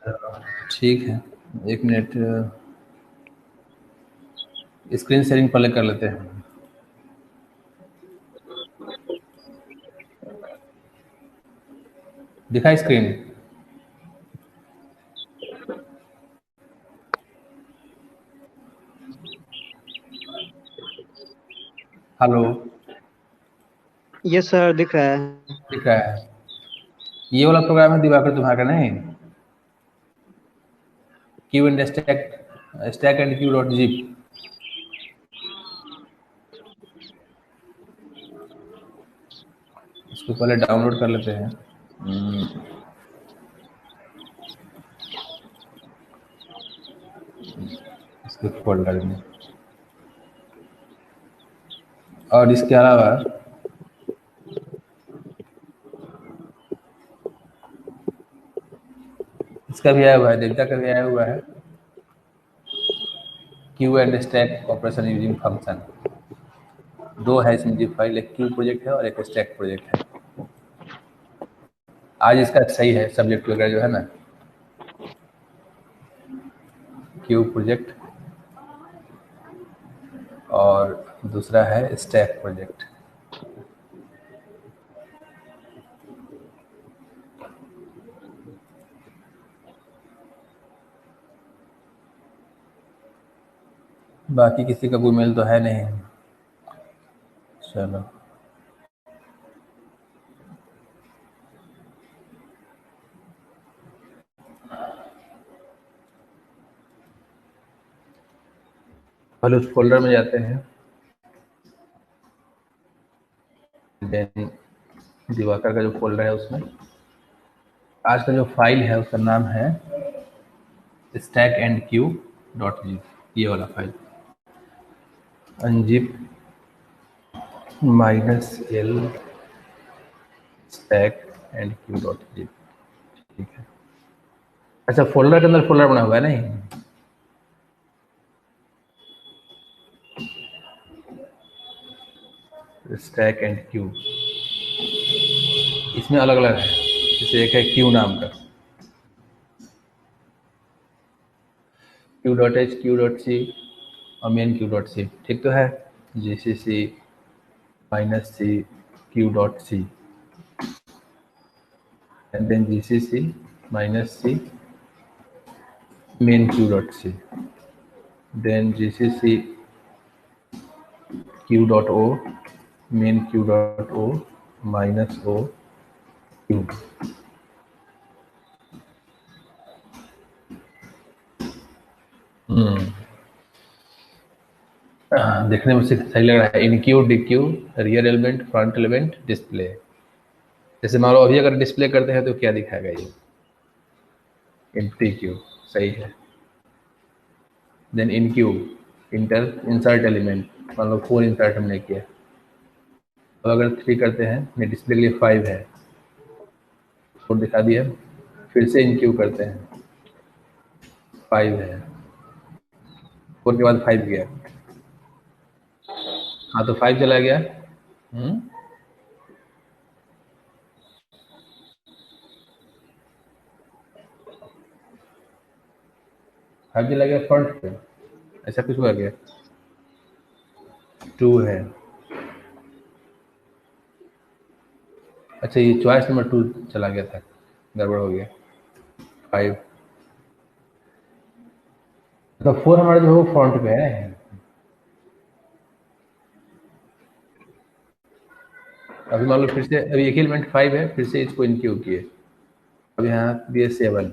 ठीक है, 1 minute, screen sharing पहले कर लेते हैं। दिखा स्क्रीन? हेलो? यस सर, दिख रहा है। दिख रहा है? ये वाला प्रोग्राम है दिवाकर तुम्हारा, नहीं? Q and stack and Q dot jeep. इसको पहले डाउनलोड कर लेते हैं। इसके फोल्डर में, और इसके अलावा इसका भी आया हुआ है, डेल्टा का भी आया हुआ है, Q and stack operation using function. दो है इसमें जीप फाइल, एक क्यू प्रोजेक्ट है और एक स्टैक प्रोजेक्ट है। आज इसका सही है सब्जेक्ट वगैरह जो है ना, क्यू प्रोजेक्ट और दूसरा है स्टैक प्रोजेक्ट। बाकी किसी का कोई मेल तो है नहीं। चलो, पहले उस फोल्डर में जाते हैं। देन दिवाकर का जो फोल्डर है उसमें आज का जो फाइल है उसका नाम है stack and Q dot G, ये वाला file. Unzip -l stack and Q dot G. ठीक है। अच्छा, फोल्डर के अंदर फोल्डर बना हुआ है, नहीं? स्टैक एंड क्यू, इसमें अलग अलग है। जैसे एक है क्यू नाम का, q dot h, q dot c और मेन क्यू डॉट सी, ठीक तो है? G c c -c q dot c and then g c c -c main q dot c, then gcc q dot o main q dot o minus o q। देखने में सही लग रहा है। इन Q D Q rear element front element display. जैसे मान लो अभी अगर डिस्प्ले करते हैं तो क्या दिखाएगा ये? एम्प्टी क्यू, सही है। Then in Q insert element, मान लो 4 इंसर्ट हमने किया, तो अगर 3 करते हैं, डिस्प्ले के लिए 5 है, 4 दिखा दिया। फिर से इन क्यू करते हैं, 5 है, 4 के बाद 5 गया, हाँ तो 5 चला गया। 5 चला गया फ्रंट पे, ऐसा कुछ हुआ गया। 2 है, अच्छा ये चॉइस नंबर 2 चला गया था, गड़बड़ हो गया। 5, तो 4 हमारा जो है वो फ्रंट पे है। अभी मान लो फिर से, अभी एक एलिमेंट 5 है, फिर से इसको इन क्यू किए, अब यहाँ दिए 7,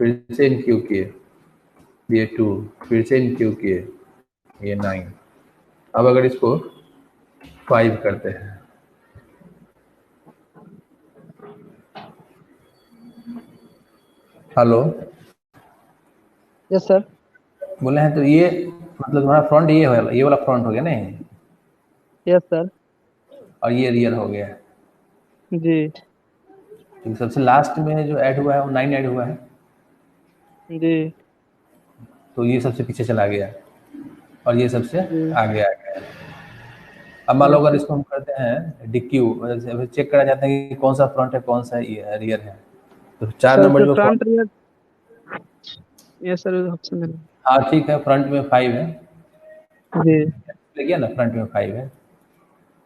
फिर से इन क्यू किए, ये 2, फिर से इन क्यू किए, ये 9। अब अगर इसको 5 करते हैं, हेलो? Yes sir. बोले हैं तो ये मतलब तुम्हारा फ्रंट ये वाला फ्रंट हो गया नहीं, यस सर। और ये रियर हो गया। जी। तो सबसे लास्ट में जो ऐड हुआ है वो 9 ऐड हुआ है, जी। तो ये सबसे पीछे चला गया और ये सबसे जी। आगे आ गया। अब मान लो यस अगर सर। इसको हम करते हैं डिक्यू, चेक करा जाता है कि कौन सा फ्रंट है कौन सा रियर है, तो 4 सर नंबर उसमें जो front front, rear yes sir, option देना। हाँ ठीक है, फ्रंट में 5 है, जी गया ना, फ्रंट में 5 है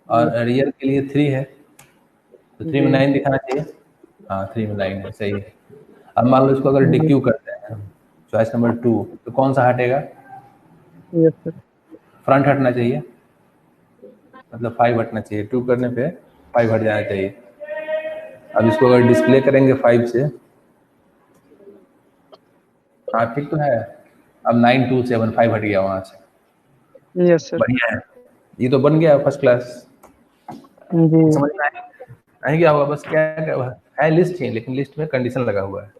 और रियर के लिए 3 है, तो 3 में जी 9 दिखाना चाहिए। हाँ 3 में 9 है, सही है। अब मान लो इसको अगर जी। डिक्यू करते हैं, चॉइस नंबर 2, तो कौन सा हटेगा? Yes sir. फ्रंट हटना चाहिए, मतलब 5 हटना चाहिए, 2 करने पे 5 हट जाना चाहिए। अब इसको अगर डिस्प्ले करेंगे 5 से, हाँ ठीक तो है। अब 9 2 7 5 हट गया वहाँ से, यस सर। बढ़िया है, ये तो बन गया फर्स्ट क्लास। जी समझ में आया? नहीं क्या होगा, बस क्या क्या हुआ है, लिस्ट है लेकिन लिस्ट में कंडीशन लगा हुआ है।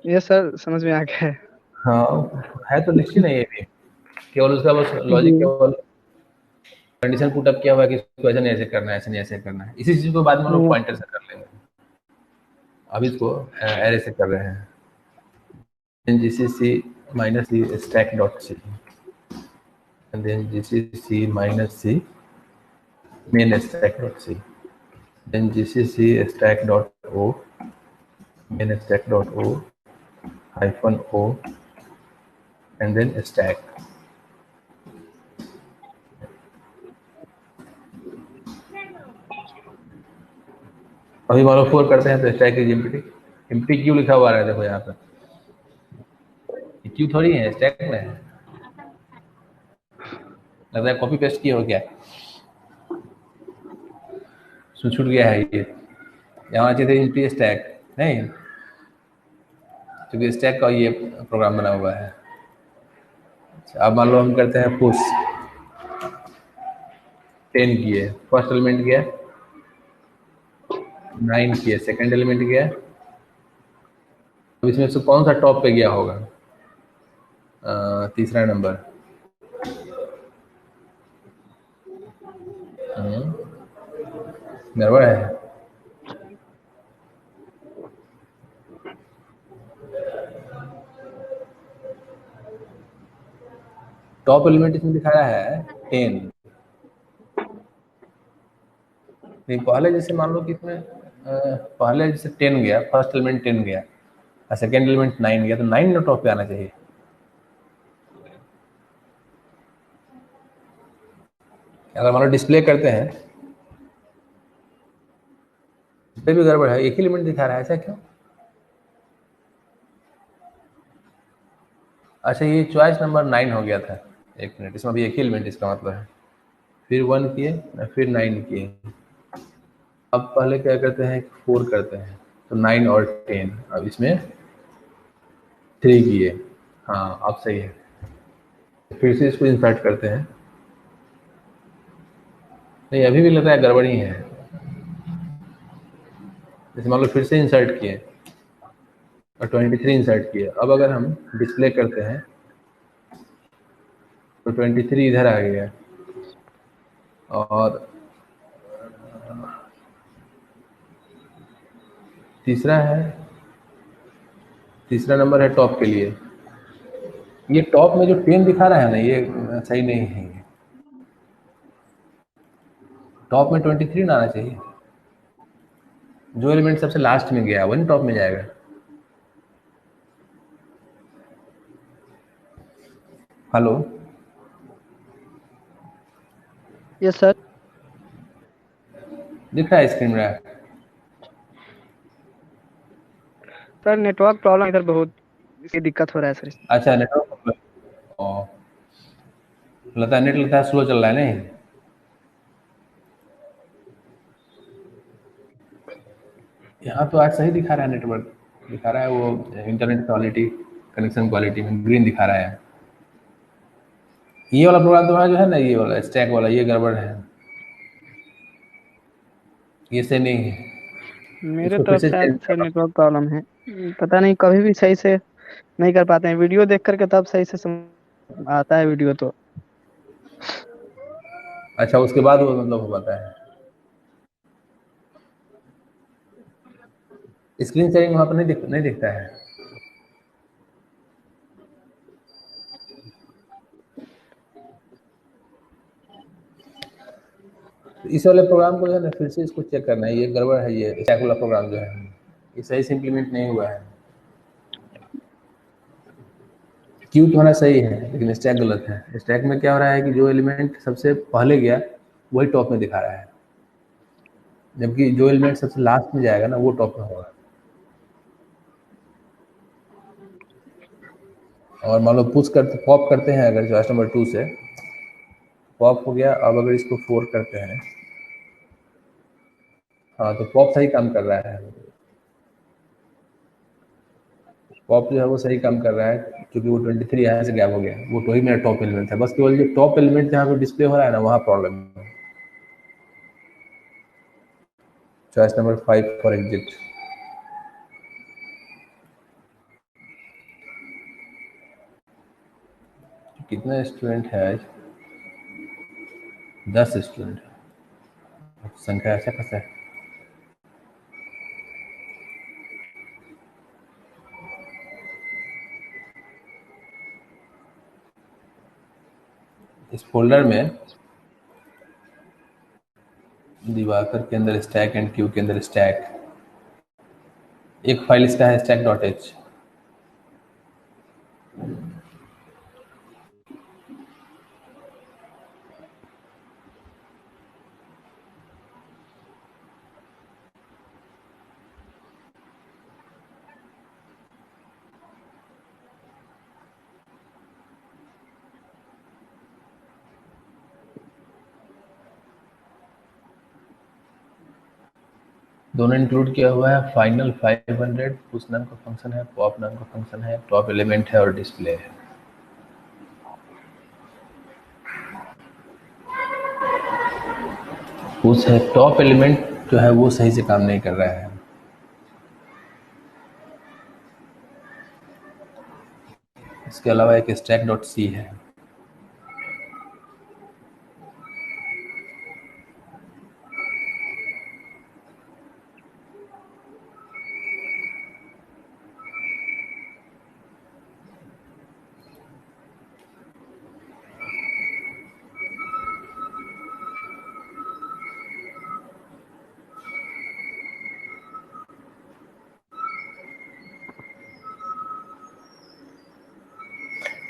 यस सर, समझ में आ गया है। हाँ है तो लिस्ट ही नहीं है ये भी, केवल उसका बस लॉजिक, जी केवल कंडीशन पुट अप किया हुआ है कि इसको ऐसे नहीं ऐसे करना है, ऐसे नहीं ऐसे करना है। इसी चीज को बाद में हम लोग यस पॉइंटर सर। से कर लेंगे, अभी इसको एरे से कर रहे हैं। GCC minus c stack dot c, and then gcc minus c main stack dot c, then gcc stack dot o main stack dot o hyphen o and then stack। अभी मान लो 4 करते हैं तो stack is empty, empty Q लिखा हुआ है, देखो यहाँ पे क्यू थोड़ी है, स्टैक में है, लगता है कॉपी पेस्ट किया हो क्या, छूट गया है ये, यहाँ चाहिए एम्प्टी स्टैक नहीं, क्योंकि स्टैक का ये प्रोग्राम बना हुआ है। अब मान लो हम करते हैं पुश, 10 किए, फर्स्ट एलिमेंट गया, 9 किए, सेकंड एलिमेंट गया। अब इसमें से कौन सा टॉप पे गया होगा? तीसरा नंबर। गड़बड़ है, टॉप एलिमेंट इसमें दिखाया है 10, नहीं पहले जैसे मान लो कि इसमें पहले जैसे 10 गया, फर्स्ट एलिमेंट 10 गया और सेकेंड एलिमेंट 9 गया, तो 9 ना टॉप पे आना चाहिए। अगर मान लो डिस्प्ले करते हैं, इस पे भी गड़बड़ है, एक ही एलिमेंट दिखा रहा है, ऐसा क्यों? अच्छा ये चॉइस नंबर 9 हो गया था, एक मिनट, इसमें अभी एक ही एलिमेंट, इसका मतलब है फिर 1 किए, फिर 9 किए। अब पहले क्या करते हैं, 4 करते हैं, तो 9 और 10, अब इसमें 3 किए, हाँ अब सही है। फिर से इसको इंसर्ट करते हैं, नहीं अभी भी लगता है गड़बड़ ही है। जैसे मान लो फिर से इंसर्ट किए और 23 इंसर्ट किए, अब अगर हम डिस्प्ले करते हैं तो 23 इधर आ गया और तीसरा है, तीसरा नंबर है टॉप के लिए, ये टॉप में जो 10 दिखा रहा है ना, ये सही नहीं है, टॉप में 23 ना आना चाहिए, जो एलिमेंट सबसे लास्ट में गया वही टॉप में जाएगा। Hello, yes sir. दिख रहा है स्क्रीन में? सर नेटवर्क प्रॉब्लम इधर बहुत, इसकी दिक्कत हो रहा है सर। अच्छा नेटवर्क, लगता है नेट, लगता है स्लो चल रहा है नहीं? यहाँ तो आज सही दिखा रहा है, नेटवर्क दिखा रहा है, वो इंटरनेट क्वालिटी, कनेक्शन क्वालिटी में ग्रीन दिखा रहा है। ये वाला प्रोग्राम तुम्हारा जो है ना, ये वाला स्टैक वाला, ये गड़बड़ है, ये से नहीं है, मेरे इसको फिर तरफ से शायद चेंज सर करना। नेटवर्क प्रॉब्लम है। पता नहीं, कभी भी सही से नहीं कर पाते हैं, वीडियो देख करके तब सही से समझ आता है वीडियो तो। अच्छा उसके बाद वो मतलब हो पाता है, स्क्रीन शेयरिंग वहाँ पर नहीं दिखता है। तो इस वाले प्रोग्राम को जो है ना, फिर से इसको चेक करना है, ये गड़बड़ है, ये स्टैक वाला प्रोग्राम जो है ये सही से इम्प्लीमेंट नहीं हुआ है। क्यू तुम्हारा सही है लेकिन स्टैक गलत है। स्टैक में क्या हो रहा है कि जो एलिमेंट सबसे पहले गया वही टॉप में दिखा रहा है, जबकि जो एलिमेंट सबसे लास्ट में जाएगा ना वो टॉप में होगा। और मान लो पुश करते पॉप करते हैं अगर चॉइस नंबर 2 से पॉप हो गया, अब अगर इसको 4 करते हैं, हाँ तो पॉप सही काम कर रहा है। पॉप जो है वो सही काम कर रहा है क्योंकि वो 23 यहाँ से गैप हो गया, वो तो ही मेरा टॉप एलिमेंट है। बस केवल जो टॉप एलिमेंट जहाँ पे डिस्प्ले हो रहा है ना वहाँ प्रॉब्लम है। Choice number 5 for exit. कितने स्टूडेंट है आज? 10 स्टूडेंट, संख्या अच्छा खासा है। इस फोल्डर में दिवाकर के अंदर स्टैक एंड क्यू के अंदर स्टैक, एक फाइल इसका है stack.h। दोनों इंक्लूड किया हुआ है। फाइनल 500 पुश नाम का फंक्शन है, पॉप नाम का फंक्शन है, टॉप एलिमेंट है और डिस्प्ले है। पुश है, टॉप एलिमेंट जो है वो सही से काम नहीं कर रहा है। इसके अलावा एक stack.c है।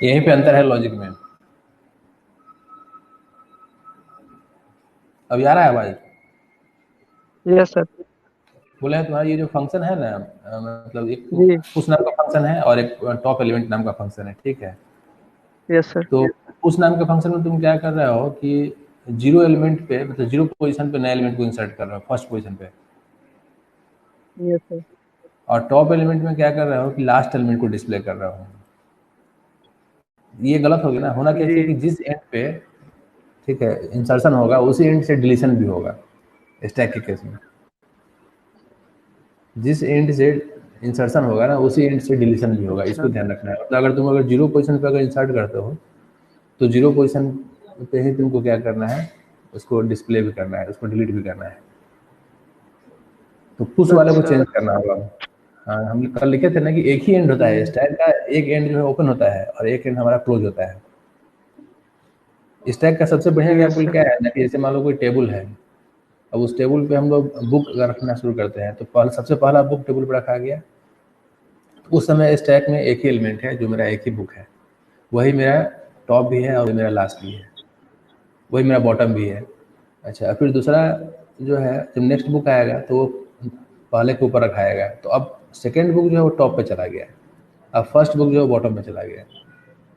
यहीं पे अंतर है लॉजिक में। अब आ रहा है आवाज? Yes sir. बोला है तुम्हारा ये जो फंक्शन है ना, मतलब एक जी। पुश नाम का फंक्शन है और एक टॉप एलिमेंट नाम का फंक्शन है, ठीक है। Yes sir. तो पुश नाम के फंक्शन में तुम क्या कर रहे हो कि जीरो एलिमेंट पे, मतलब जीरो पोजीशन पे नए एलिमेंट को इंसर्ट कर रहे हो फर्स्ट पोजीशन पे। Yes sir. और टॉप एलिमेंट में क्या कर रहे हो कि लास्ट एलिमेंट को डिस्प्ले कर रहे हो। ये गलत हो गया ना। होना क्या चाहिए कि जिस एंड पे, ठीक है, इंसर्शन होगा उसी एंड से डिलीशन भी होगा। स्टैक के केस में जिस एंड से इंसर्शन होगा ना उसी एंड से डिलीशन भी होगा, इसको अच्छा। ध्यान रखना है। मतलब अगर तुम जीरो पोजीशन पे अगर इंसर्ट करते हो तो जीरो पोजीशन पे ही तुमको क्या करना है, उसको डिस्प्ले भी करना है, उसको डिलीट भी करना है। तो पुश वाले को अच्छा। चेंज करना होगा। हाँ, हम कल लिखे थे ना कि एक ही एंड होता है स्टैक का, एक एंड जो है ओपन होता है और एक एंड हमारा क्लोज होता है। स्टैक का सबसे बढ़िया यस एग्जाम्पल सर। क्या है ना कि जैसे मान लो कोई टेबल है, अब उस टेबल पे हम लोग बुक अगर रखना शुरू करते हैं तो सबसे पहला बुक टेबल पे रखा गया। तो उस समय स्टैक में एक ही एलिमेंट है जो मेरा एक ही बुक है, वही मेरा टॉप भी है और मेरा लास्ट भी है, वही मेरा बॉटम भी है। अच्छा, फिर दूसरा जो है जब नेक्स्ट बुक आएगा तो वो पहले के ऊपर रखाएगा, तो अब सेकेंड बुक जो है वो टॉप पे चला गया, अब फर्स्ट बुक जो है बॉटम में चला गया।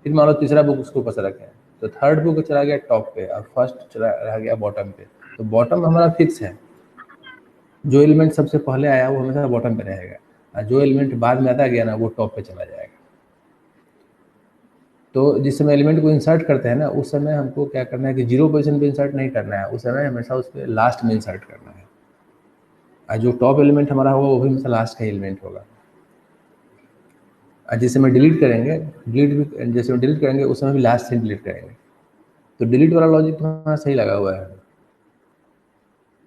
फिर मान लो तीसरा बुक उसके ऊपर से रखें तो थर्ड बुक चला गया टॉप पे, अब फर्स्ट चला रह गया बॉटम पे। तो बॉटम हमारा फिक्स है, जो एलिमेंट सबसे पहले आया वो हमेशा बॉटम पे रहेगा और जो एलिमेंट बाद में आता गया ना वो टॉप पे चला जाएगा। तो जिस समय एलिमेंट को इंसर्ट करते हैं ना उस समय हमको क्या करना है कि जीरो पोजीशन पे इंसर्ट नहीं करना है, उस समय हमेशा उस पर लास्ट में इंसर्ट करना है। और जो टॉप एलिमेंट हमारा होगा वो भी हमेशा लास्ट का एलिमेंट होगा। और जिस समय डिलीट करेंगे, डिलीट भी जैसे डिलीट करेंगे उस समय भी लास्ट से डिलीट करेंगे। तो डिलीट वाला लॉजिक थोड़ा सही लगा हुआ है।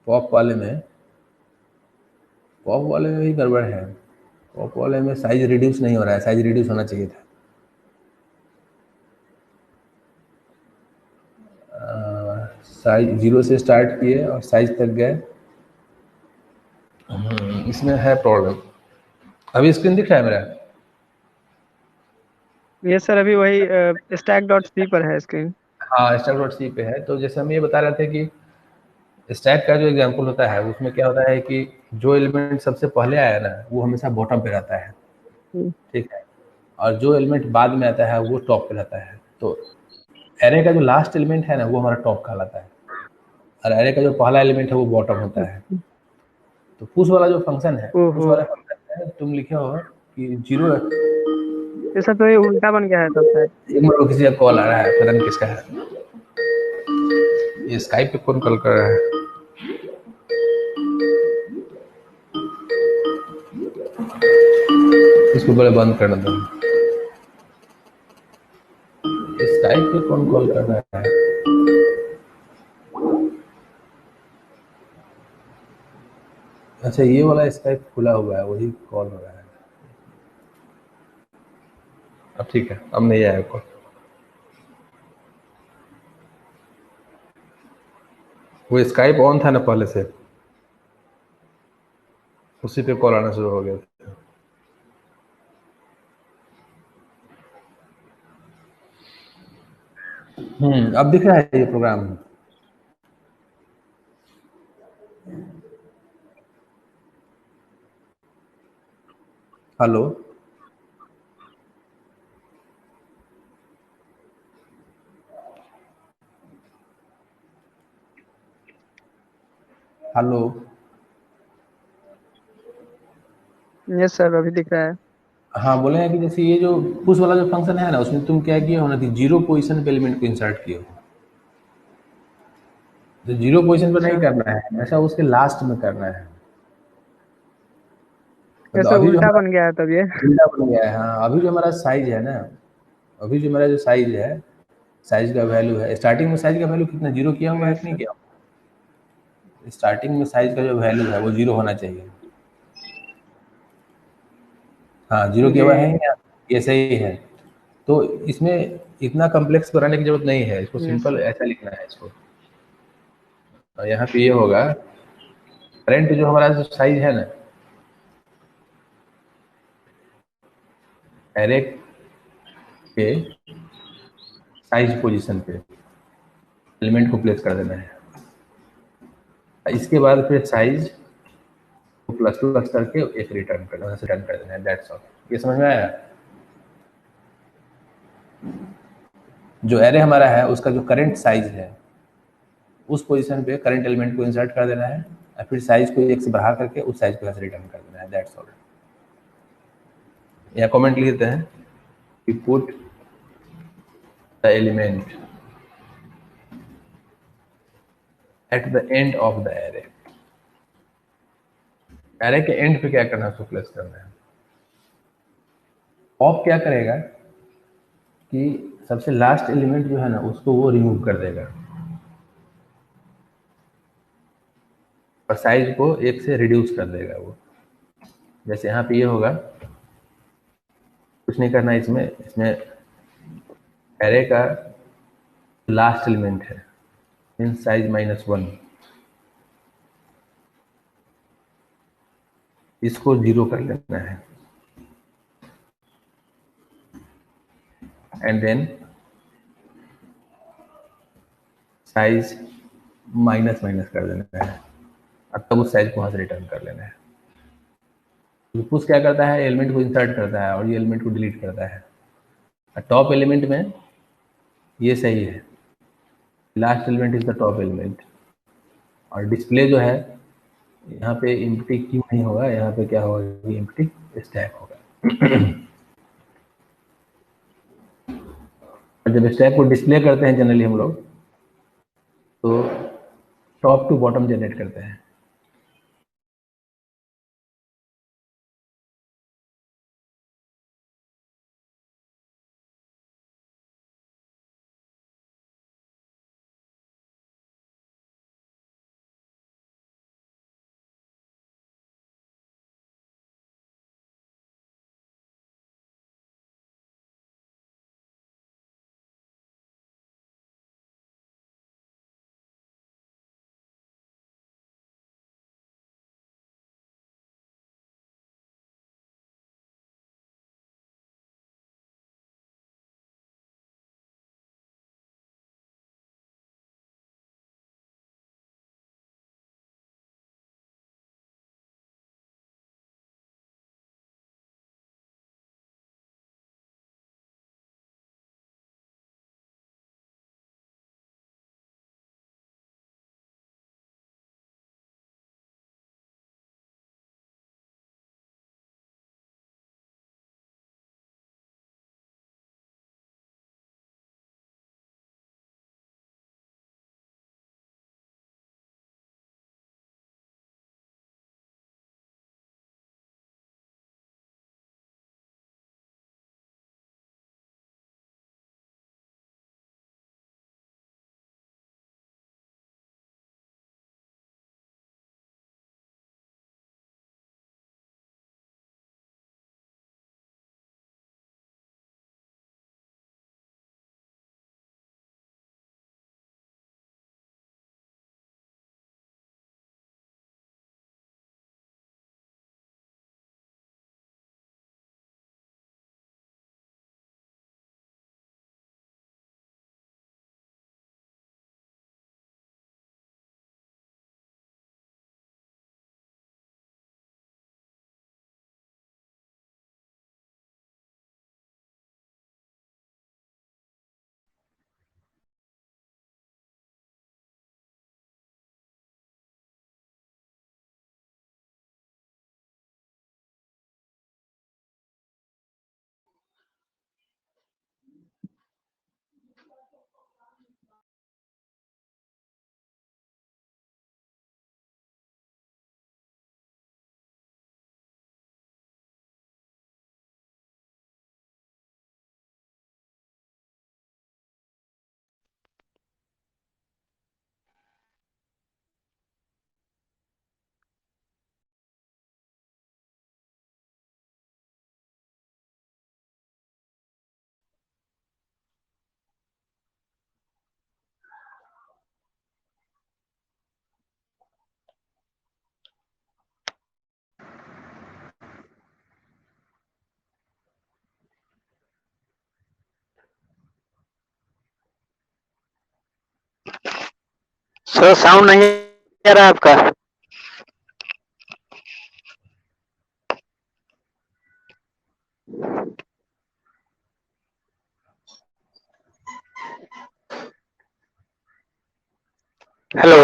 पॉप वाले में, पॉप वाले में भी गड़बड़ है। पॉप वाले में साइज रिड्यूस नहीं हो रहा है, साइज रिड्यूस होना चाहिए था। साइज 0 से स्टार्ट किए और साइज तक गए, इसमें है प्रॉब्लम। अभी स्क्रीन दिख रहा है मेरा? ये सर अभी वही स्टैक डॉट सी पर है स्क्रीन। हाँ, स्टैक डॉट सी पे है। तो जैसे हम ये बता रहे थे कि स्टैक का जो एग्जाम्पल होता है उसमें क्या होता है कि जो एलिमेंट सबसे पहले आया ना वो हमेशा बॉटम पे रहता है, ठीक है, और जो एलिमेंट बाद में आता है वो टॉप पे रहता है। तो एरे का जो लास्ट एलिमेंट है ना वो हमारा टॉप कहलाता है, और एरे का जो पहला एलिमेंट है वो बॉटम होता है। तो पुश वाला जो फंक्शन है, पुश ओहो, वाला फंक्शन है, तुम लिखे हो कि जीरो। ये सर तो ये उल्टा बन गया है तब शायद। एक मिनट, किसी का कॉल आ रहा है, पता नहीं किसका है। ये स्काइप पे कौन कॉल कर रहा है? इसको पहले बंद कर दो। स्काइप पे कौन कॉल कर रहा है? अच्छा, ये वाला स्काइप खुला हुआ है, वही कॉल हो रहा है। अब ठीक है, अब नहीं आया कॉल। वो स्काइप ऑन था ना पहले से, उसी पे कॉल आना शुरू हो गया था। अब दिख रहा है ये program. Hello, hello. Yes sir अभी दिख रहा है। हाँ, बोले हैं कि जैसे ये जो पुश वाला जो फंक्शन है ना उसमें तुम क्या किए हो ना कि जीरो पोजीशन पे एलिमेंट को इंसर्ट किए हो। तो जीरो पोजीशन पे नहीं अच्छा, करना है, ऐसा उसके लास्ट में करना है। ये मतलब सर अभी जो उल्टा हमारा बन गया है तब ये। उल्टा बन गया है। हाँ, अभी जो हमारा साइज है ना, अभी जो हमारा जो साइज है, साइज का वैल्यू है, स्टार्टिंग में साइज का वैल्यू कितना जीरो किया हुआ है यस कि नहीं सर। किया हुआ? स्टार्टिंग में साइज का जो वैल्यू है वो जीरो होना चाहिए। हाँ, जीरो किया जी। हुआ है या ये सही है? तो इसमें इतना कॉम्प्लेक्स बनाने की जरूरत नहीं है, इसको यस सिंपल सर। ऐसा लिखना है इसको। और यहाँ पे ये होगा, करंट जो हमारा जो साइज है ना एरे के साइज पोजीशन पे एलिमेंट को प्लेस कर देना है। इसके बाद फिर साइज को प्लस प्लस करके एक रिटर्न कर देना, रिटर्न कर देना है, दैट्स ऑल। ये समझ में आया? जो एरे हमारा है उसका जो करंट साइज है उस पोजीशन पे करंट एलिमेंट को इंसर्ट कर देना है, और फिर साइज को एक से बढ़ा करके उस साइज को यहाँ से रिटर्न कर देना है, दैट्स ऑल। या कमेंट लिख देते हैं कि put the element at the end of the array. Array के एंड पे क्या करना है, उसको प्लेस करना है। पॉप क्या करेगा कि सबसे लास्ट एलिमेंट जो है ना उसको वो रिमूव कर देगा और साइज को एक से रिड्यूस कर देगा वो। जैसे यहाँ पे ये होगा, कुछ नहीं करना है इसमें। इसमें एरे का लास्ट एलिमेंट है इन साइज -1, इसको जीरो कर लेना है, and then size minus minus कर देना है, और तब उस साइज को वहाँ से रिटर्न कर लेना है। तो पुश क्या करता है, एलिमेंट को इंसर्ट करता है और ये एलिमेंट को डिलीट करता है। और टॉप एलिमेंट में ये सही है, last element is the top element. और डिस्प्ले जो है यहाँ पे एम्प्टी क्यों नहीं होगा, यहाँ पे क्या होगा, एम्प्टी स्टैक होगा। और जब स्टैक को डिस्प्ले करते हैं जनरली हम लोग, तो टॉप टू बॉटम जनरेट करते हैं। सर साउंड नहीं आ रहा है आपका। हेलो।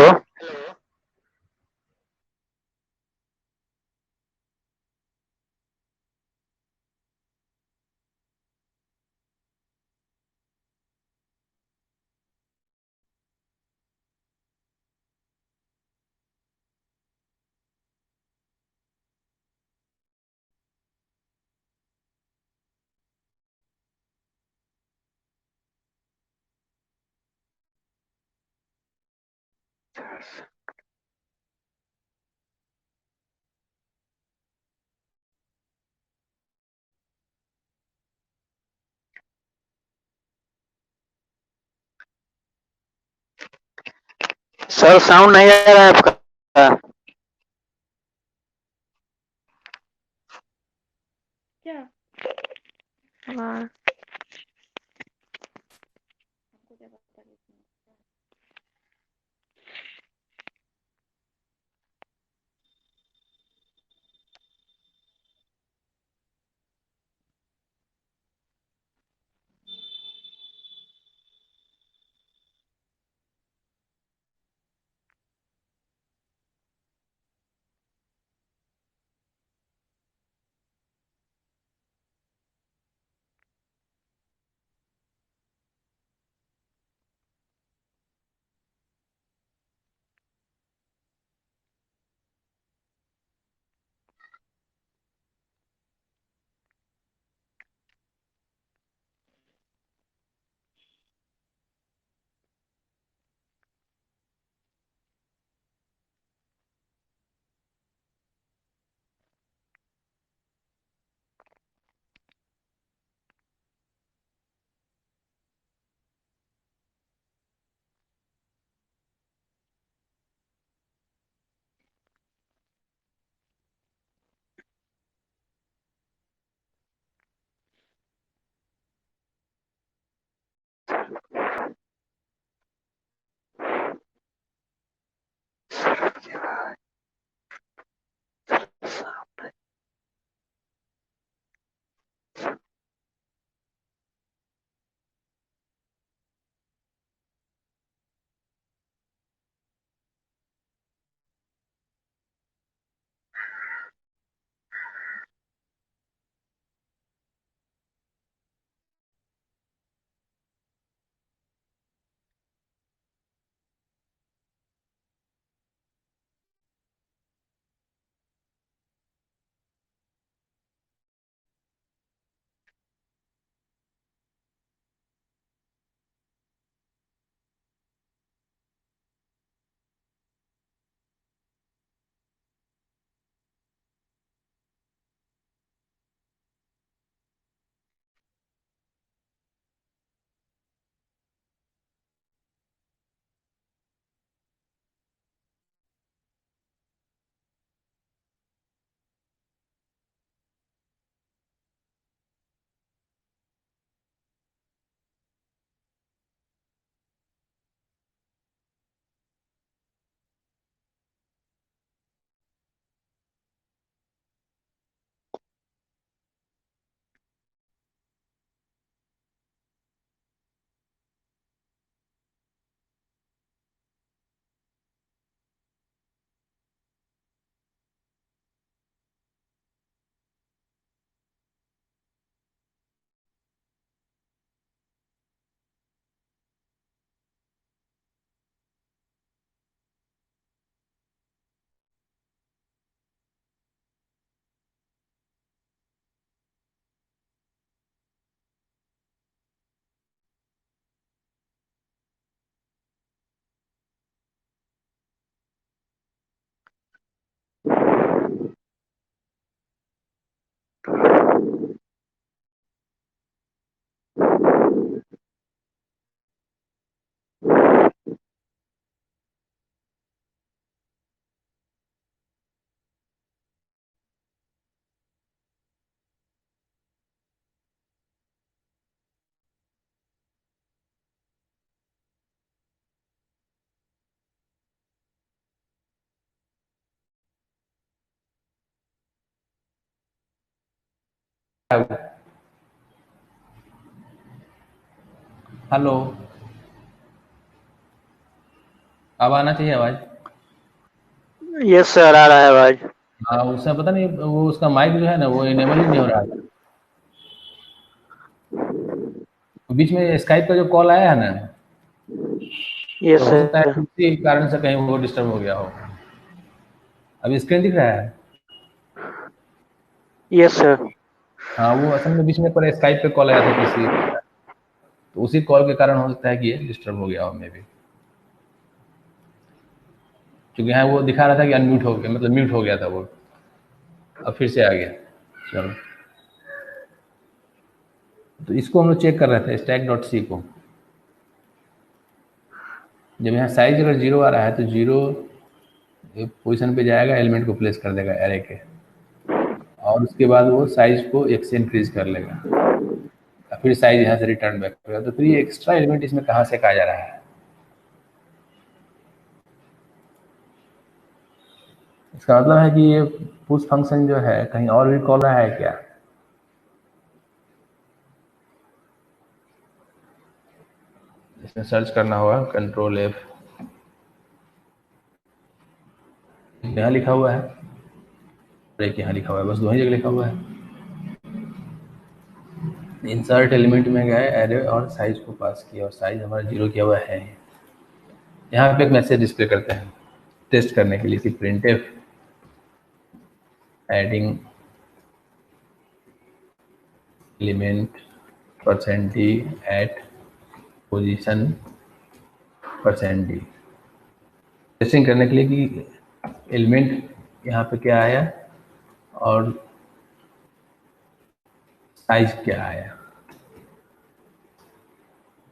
सर साउंड नहीं आ रहा है आपका। क्या? हाँ। हमको क्या पता कितना? है वो? हेलो, अब आना चाहिए आवाज। यस सर, आ रहा है आवाज। हाँ, उससे पता नहीं वो उसका माइक जो है ना वो इनेबल ही नहीं हो रहा है। बीच में स्काइप का जो कॉल आया है ना, यस तो हो सकता है सर। उसी कारण से कहीं वो डिस्टर्ब हो गया हो। अभी स्क्रीन दिख रहा है? Yes sir. हाँ, वो असल में बीच में पर स्काइप पे कॉल आया था किसी, तो उसी कॉल के कारण हो सकता है कि ये डिस्टर्ब हो गया हो मे भी, क्योंकि यहाँ वो दिखा रहा था कि अनम्यूट हो गया, मतलब म्यूट हो गया था वो, अब फिर से आ गया। चलो, तो इसको हम लोग चेक कर रहे थे स्टैक डॉट सी को। जब यहाँ साइज अगर 0 आ रहा है तो 0 पोजीशन पे जाएगा, एलिमेंट को प्लेस कर देगा एरे के, और उसके बाद वो साइज को 1 से इंक्रीज कर लेगा, और फिर साइज यहाँ से रिटर्न बैक करेगा। तो फिर ये एक्स्ट्रा एलिमेंट इसमें कहाँ से कहा जा रहा है? इसका मतलब है कि ये पुश फंक्शन जो है कहीं और भी कॉल रहा है क्या? इसमें सर्च करना होगा, कंट्रोल F, यहाँ लिखा हुआ है, एक यहाँ लिखा हुआ है, बस दो ही जगह लिखा हुआ है। इंसर्ट एलिमेंट में गए, एरे और साइज को पास किया, और साइज हमारा 0 किया हुआ है। यहाँ पे एक मैसेज डिस्प्ले करते हैं टेस्ट करने के लिए कि printf adding element %d at position %d, testing करने के लिए कि एलिमेंट यहाँ पे क्या आया और साइज क्या आया।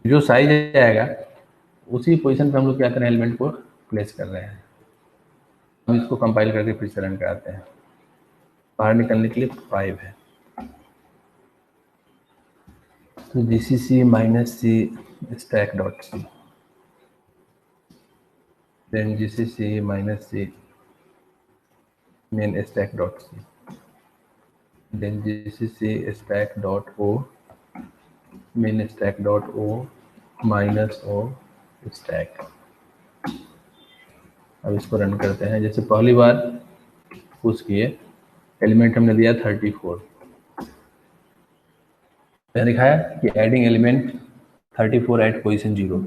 जो साइज आएगा उसी पोजीशन पे हम लोग क्या कर रहे हैं, एलिमेंट को प्लेस कर रहे हैं। हम इसको कंपाइल करके फिर से रन कराते हैं। बाहर निकलने के लिए 5 है, तो gcc -c stack dot c, then gcc -c main stack dot c, then gcc stack dot o main stack dot o -o stack। अब इसको रन करते हैं। जैसे पहली बार पुश किए, एलिमेंट हमने दिया 34, मैंने दिखाया कि एडिंग एलिमेंट 34 एट पोजीशन 0,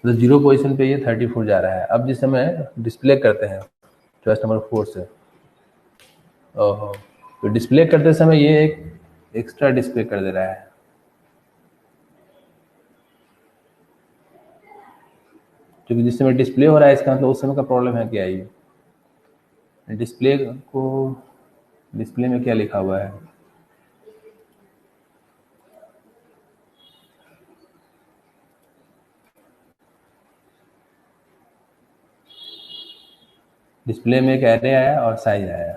तो 0 पोजीशन पे ये 34 जा रहा है। अब जिस समय डिस्प्ले करते हैं चॉइस नंबर 4 से, ओहो, तो डिस्प्ले करते समय ये एक एक्स्ट्रा डिस्प्ले कर दे रहा है। क्योंकि जिस समय डिस्प्ले हो रहा है इसका मतलब उस समय का प्रॉब्लम है क्या? ये डिस्प्ले को, डिस्प्ले में क्या लिखा हुआ है? डिस्प्ले में एक एरे आया और साइज आया,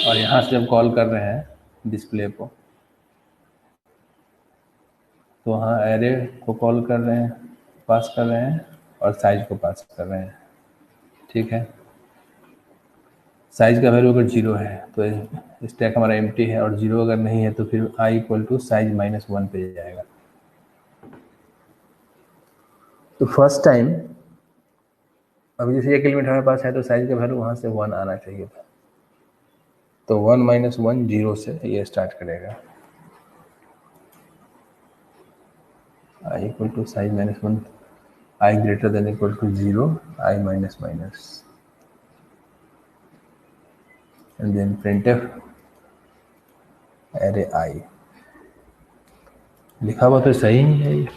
और यहाँ से जब कॉल कर रहे हैं डिस्प्ले को, तो वहाँ एरे को कॉल कर रहे हैं, पास कर रहे हैं, और साइज को पास कर रहे हैं। ठीक है, साइज का वैल्यू अगर 0 है तो स्टैक हमारा एम्प्टी है, और 0 अगर नहीं है तो फिर i इक्वल टू साइज -1 पे जाएगा। तो फर्स्ट टाइम अभी जैसे एक एलिमेंट हमारे पास है तो साइज का वैल्यू वहाँ से 1 आना चाहिए था, तो 1 - 1 0 से ये स्टार्ट करेगा। i equal to size -1, i greater than equal to 0, i -, and then printf array I। लिखा हुआ तो सही नहीं है ये।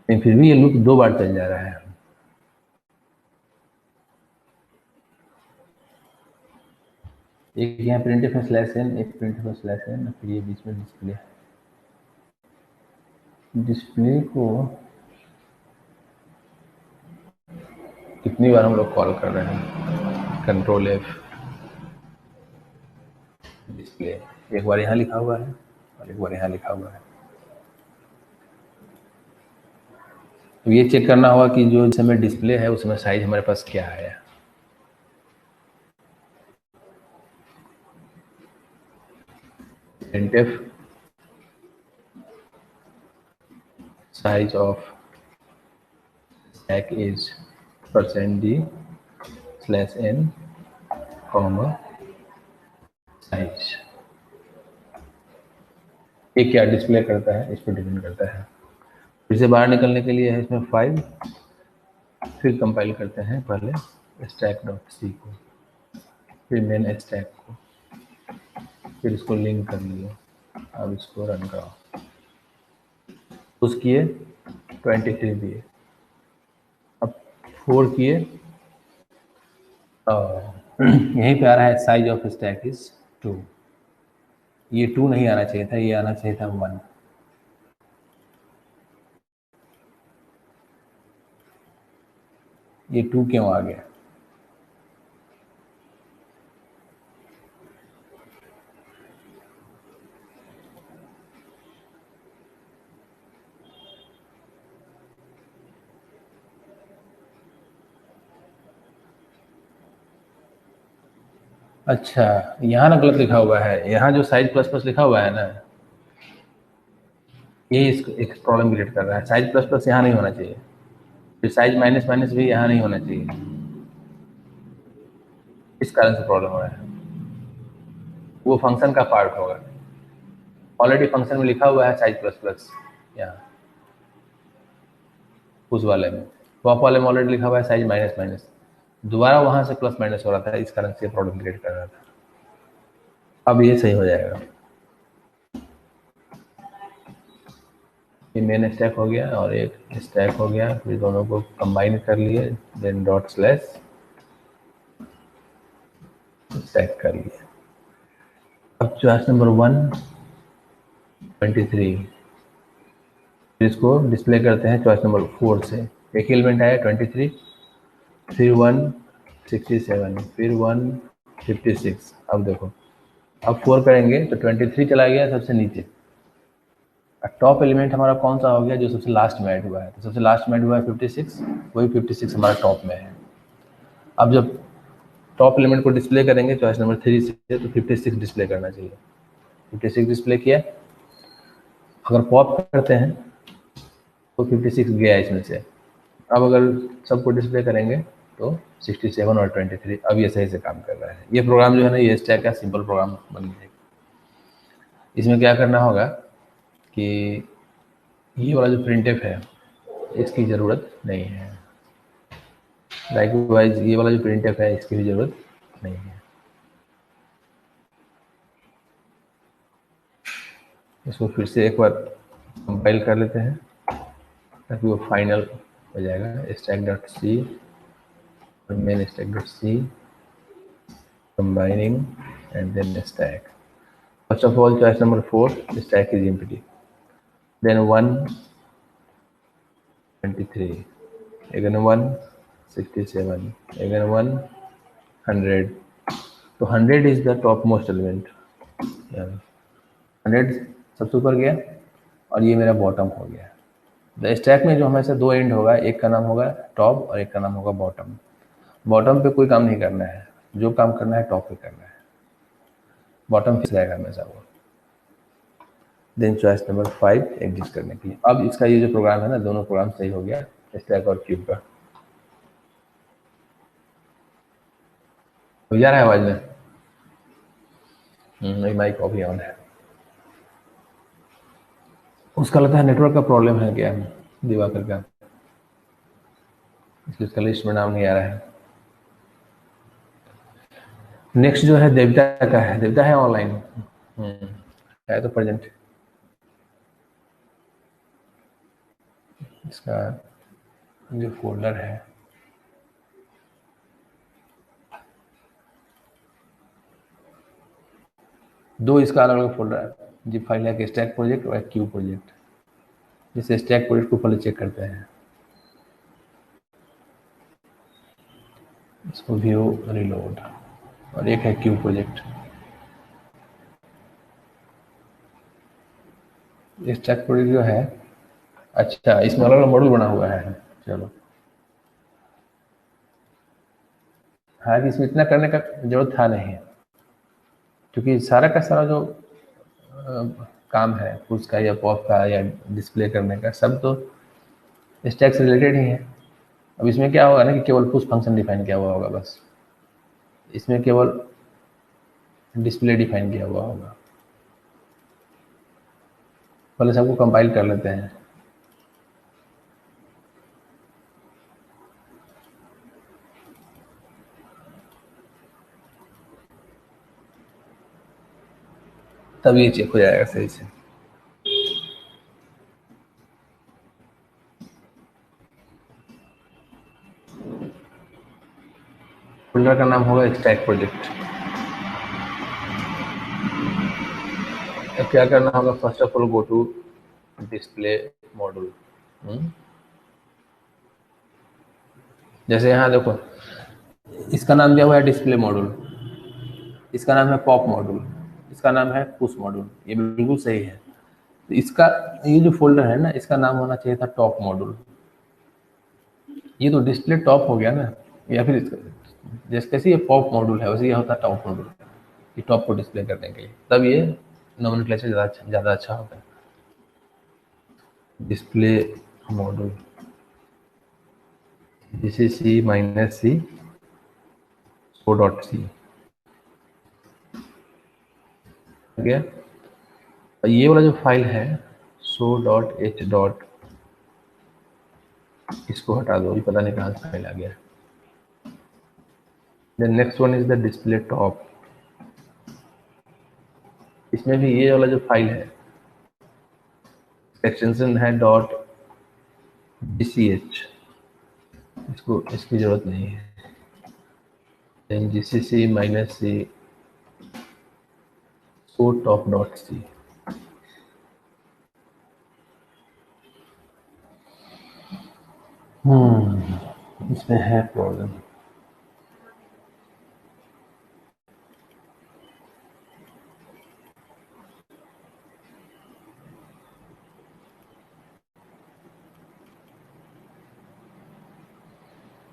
लेकिन फिर भी ये लूप 2 बार चल जा रहा है। एक यहाँ printf में /n, एक printf में /n, फिर ये बीच में डिस्प्ले। डिस्प्ले को कितनी बार हम लोग कॉल कर रहे हैं, कंट्रोल F, डिस्प्ले, एक बार यहाँ लिखा हुआ है और एक बार यहाँ लिखा हुआ है। तो ये चेक करना होगा कि जो समय डिस्प्ले है उसमें साइज हमारे पास क्या है। printf size of stack is %d/n, size। ये क्या डिस्प्ले करता है इस पर डिपेंड करता है। फिर से बाहर निकलने के लिए है इसमें 5, फिर कंपाइल करते हैं पहले stack.c को, फिर मेन स्टैक को, फिर इसको लिंक कर लिए। अब इसको रन कराओ। उस किए 23 दिए, अब 4 किए, यहीं पे आ रहा है साइज ऑफ स्टैक इज 2। ये 2 नहीं आना चाहिए था, ये आना चाहिए था 1। ये 2 क्यों आ गया? अच्छा, यहाँ ना गलत लिखा हुआ है। यहाँ जो साइज प्लस प्लस लिखा हुआ है ना, ये इसको एक प्रॉब्लम क्रिएट कर रहा है। साइज प्लस प्लस यहाँ नहीं होना चाहिए, फिर साइज माइनस माइनस भी यहाँ नहीं होना चाहिए। इस कारण से प्रॉब्लम हो रहा है। वो फंक्शन का पार्ट होगा। ऑलरेडी फंक्शन में लिखा हुआ है साइज प्लस प्लस, यहाँ उस वाले में, पॉप वाले में ऑलरेडी लिखा हुआ है साइज माइनस माइनस। दोबारा वहाँ से प्लस माइनस हो रहा था, इस कारण से प्रॉब्लम क्रिएट कर रहा था। अब ये सही हो जाएगा। ये मेन स्टैक हो गया और एक स्टैक हो गया, फिर दोनों को कंबाइन कर लिए, देन डॉट स्लैश स्टैक कर लिए। अब चॉइस नंबर 1 23, इसको डिस्प्ले करते हैं चॉइस नंबर 4 से। एक एलिमेंट आया 23, फिर 1 67, फिर 1 56। अब देखो, अब 4 करेंगे तो 23 चला गया सबसे नीचे। टॉप एलिमेंट हमारा कौन सा हो गया? जो सबसे लास्ट में ऐड हुआ है। तो सबसे लास्ट में ऐड हुआ है 56, वही 56 हमारा टॉप में है। अब जब टॉप एलिमेंट को डिस्प्ले करेंगे चॉइस नंबर 3 से, तो 56 डिस्प्ले करना चाहिए। 56 डिस्प्ले किया। अगर पॉप करते हैं तो 56 गया इसमें से। अब अगर सबको डिस्प्ले करेंगे तो 67 और 23। अब ये सही से काम कर रहा है। ये प्रोग्राम जो है ना, ये स्टैक का सिंपल प्रोग्राम बन जाएगा। इसमें क्या करना होगा कि ये वाला जो प्रिंटफ है इसकी ज़रूरत नहीं है। लाइकवाइज ये वाला जो प्रिंटफ है इसकी भी ज़रूरत नहीं है। इसको फिर से एक बार कंपाइल कर लेते हैं ताकि वो फाइनल हो जाएगा। stack.c और main stack.c combining and then stack. First of all, choice number 4, the stack is empty. Then 1 23, again 1 67, again 1 100. तो 100 is the topmost element. 100 सबसे ऊपर गया और ये मेरा बॉटम हो गया। द स्टैक में जो हमेशा 2 एंड होगा, एक का नाम होगा टॉप और एक का नाम होगा बॉटम। बॉटम पे कोई काम नहीं करना है, जो काम करना है टॉप पे करना है। बॉटम फिक्स रहेगा हमेशा वो। देन चॉइस नंबर 5 एग्जिस्ट करने के लिए। अब इसका ये जो प्रोग्राम है ना, दोनों प्रोग्राम सही हो गया स्टैक और क्यूब का। तो जा रहा है आवाज में? मेरी माइक ऑफ ही ऑन है। उसका लगता है नेटवर्क का प्रॉब्लम है क्या दिवाकर का, इसलिए उसका लिस्ट में नाम नहीं आ रहा है। नेक्स्ट जो है देवता का है। देवता है ऑनलाइन है तो प्रेजेंट। इसका जो फोल्डर है दो, इसका अलग अलग फोल्डर है। जी फाइल है कि स्टैक प्रोजेक्ट और क्यू प्रोजेक्ट। जैसे स्टैक प्रोजेक्ट को पहले चेक करते हैं, इसको व्यू रिलोड, और एक है क्यू प्रोजेक्ट। स्टैक प्रोजेक्ट जो है, अच्छा इसमें अलग अलग मॉड्यूल बना हुआ है। चलो, हाँ इसमें इतना करने का जरूरत था नहीं, क्योंकि सारा का सारा जो काम है पुश का या पॉप का या डिस्प्ले करने का, सब तो स्टैक से रिलेटेड ही है। अब इसमें क्या होगा ना कि केवल पुश फंक्शन डिफाइन किया हुआ होगा, बस इसमें केवल डिस्प्ले डिफाइन किया हुआ होगा। पहले सबको कंपाइल कर लेते हैं। तब ये चेक हो जाएगा सही से। फोल्डर का नाम होगा स्टैक प्रोजेक्ट। अब क्या करना होगा, first of all go to display module. जैसे यहाँ देखो, इसका नाम दिया हुआ है डिस्प्ले मॉड्यूल, इसका नाम है पॉप मॉड्यूल, इसका नाम है पुश मॉड्यूल, ये बिल्कुल सही है। तो इसका ये जो फोल्डर है ना, इसका नाम होना चाहिए था टॉप मॉड्यूल। ये तो डिस्प्ले टॉप हो गया ना, या फिर जैसे कैसे ये पॉप मॉड्यूल है वैसे ये होता है टॉप मॉड्यूल, ये टॉप को डिस्प्ले करने के लिए, तब ये नोमेनक्लेचर ज़्यादा अच्छा होता है। Display module GCC -C .c गया। ये वाला जो फाइल है so.h. इसको हटा दो, ये पता नहीं कहाँ से फाइल आ गया। Then next one is the display top. इसमें भी ये वाला जो फाइल है एक्सटेंशन है .gch, इसको इसकी जरूरत नहीं है। Then GCC -C .top.c। इसमें है प्रॉब्लम।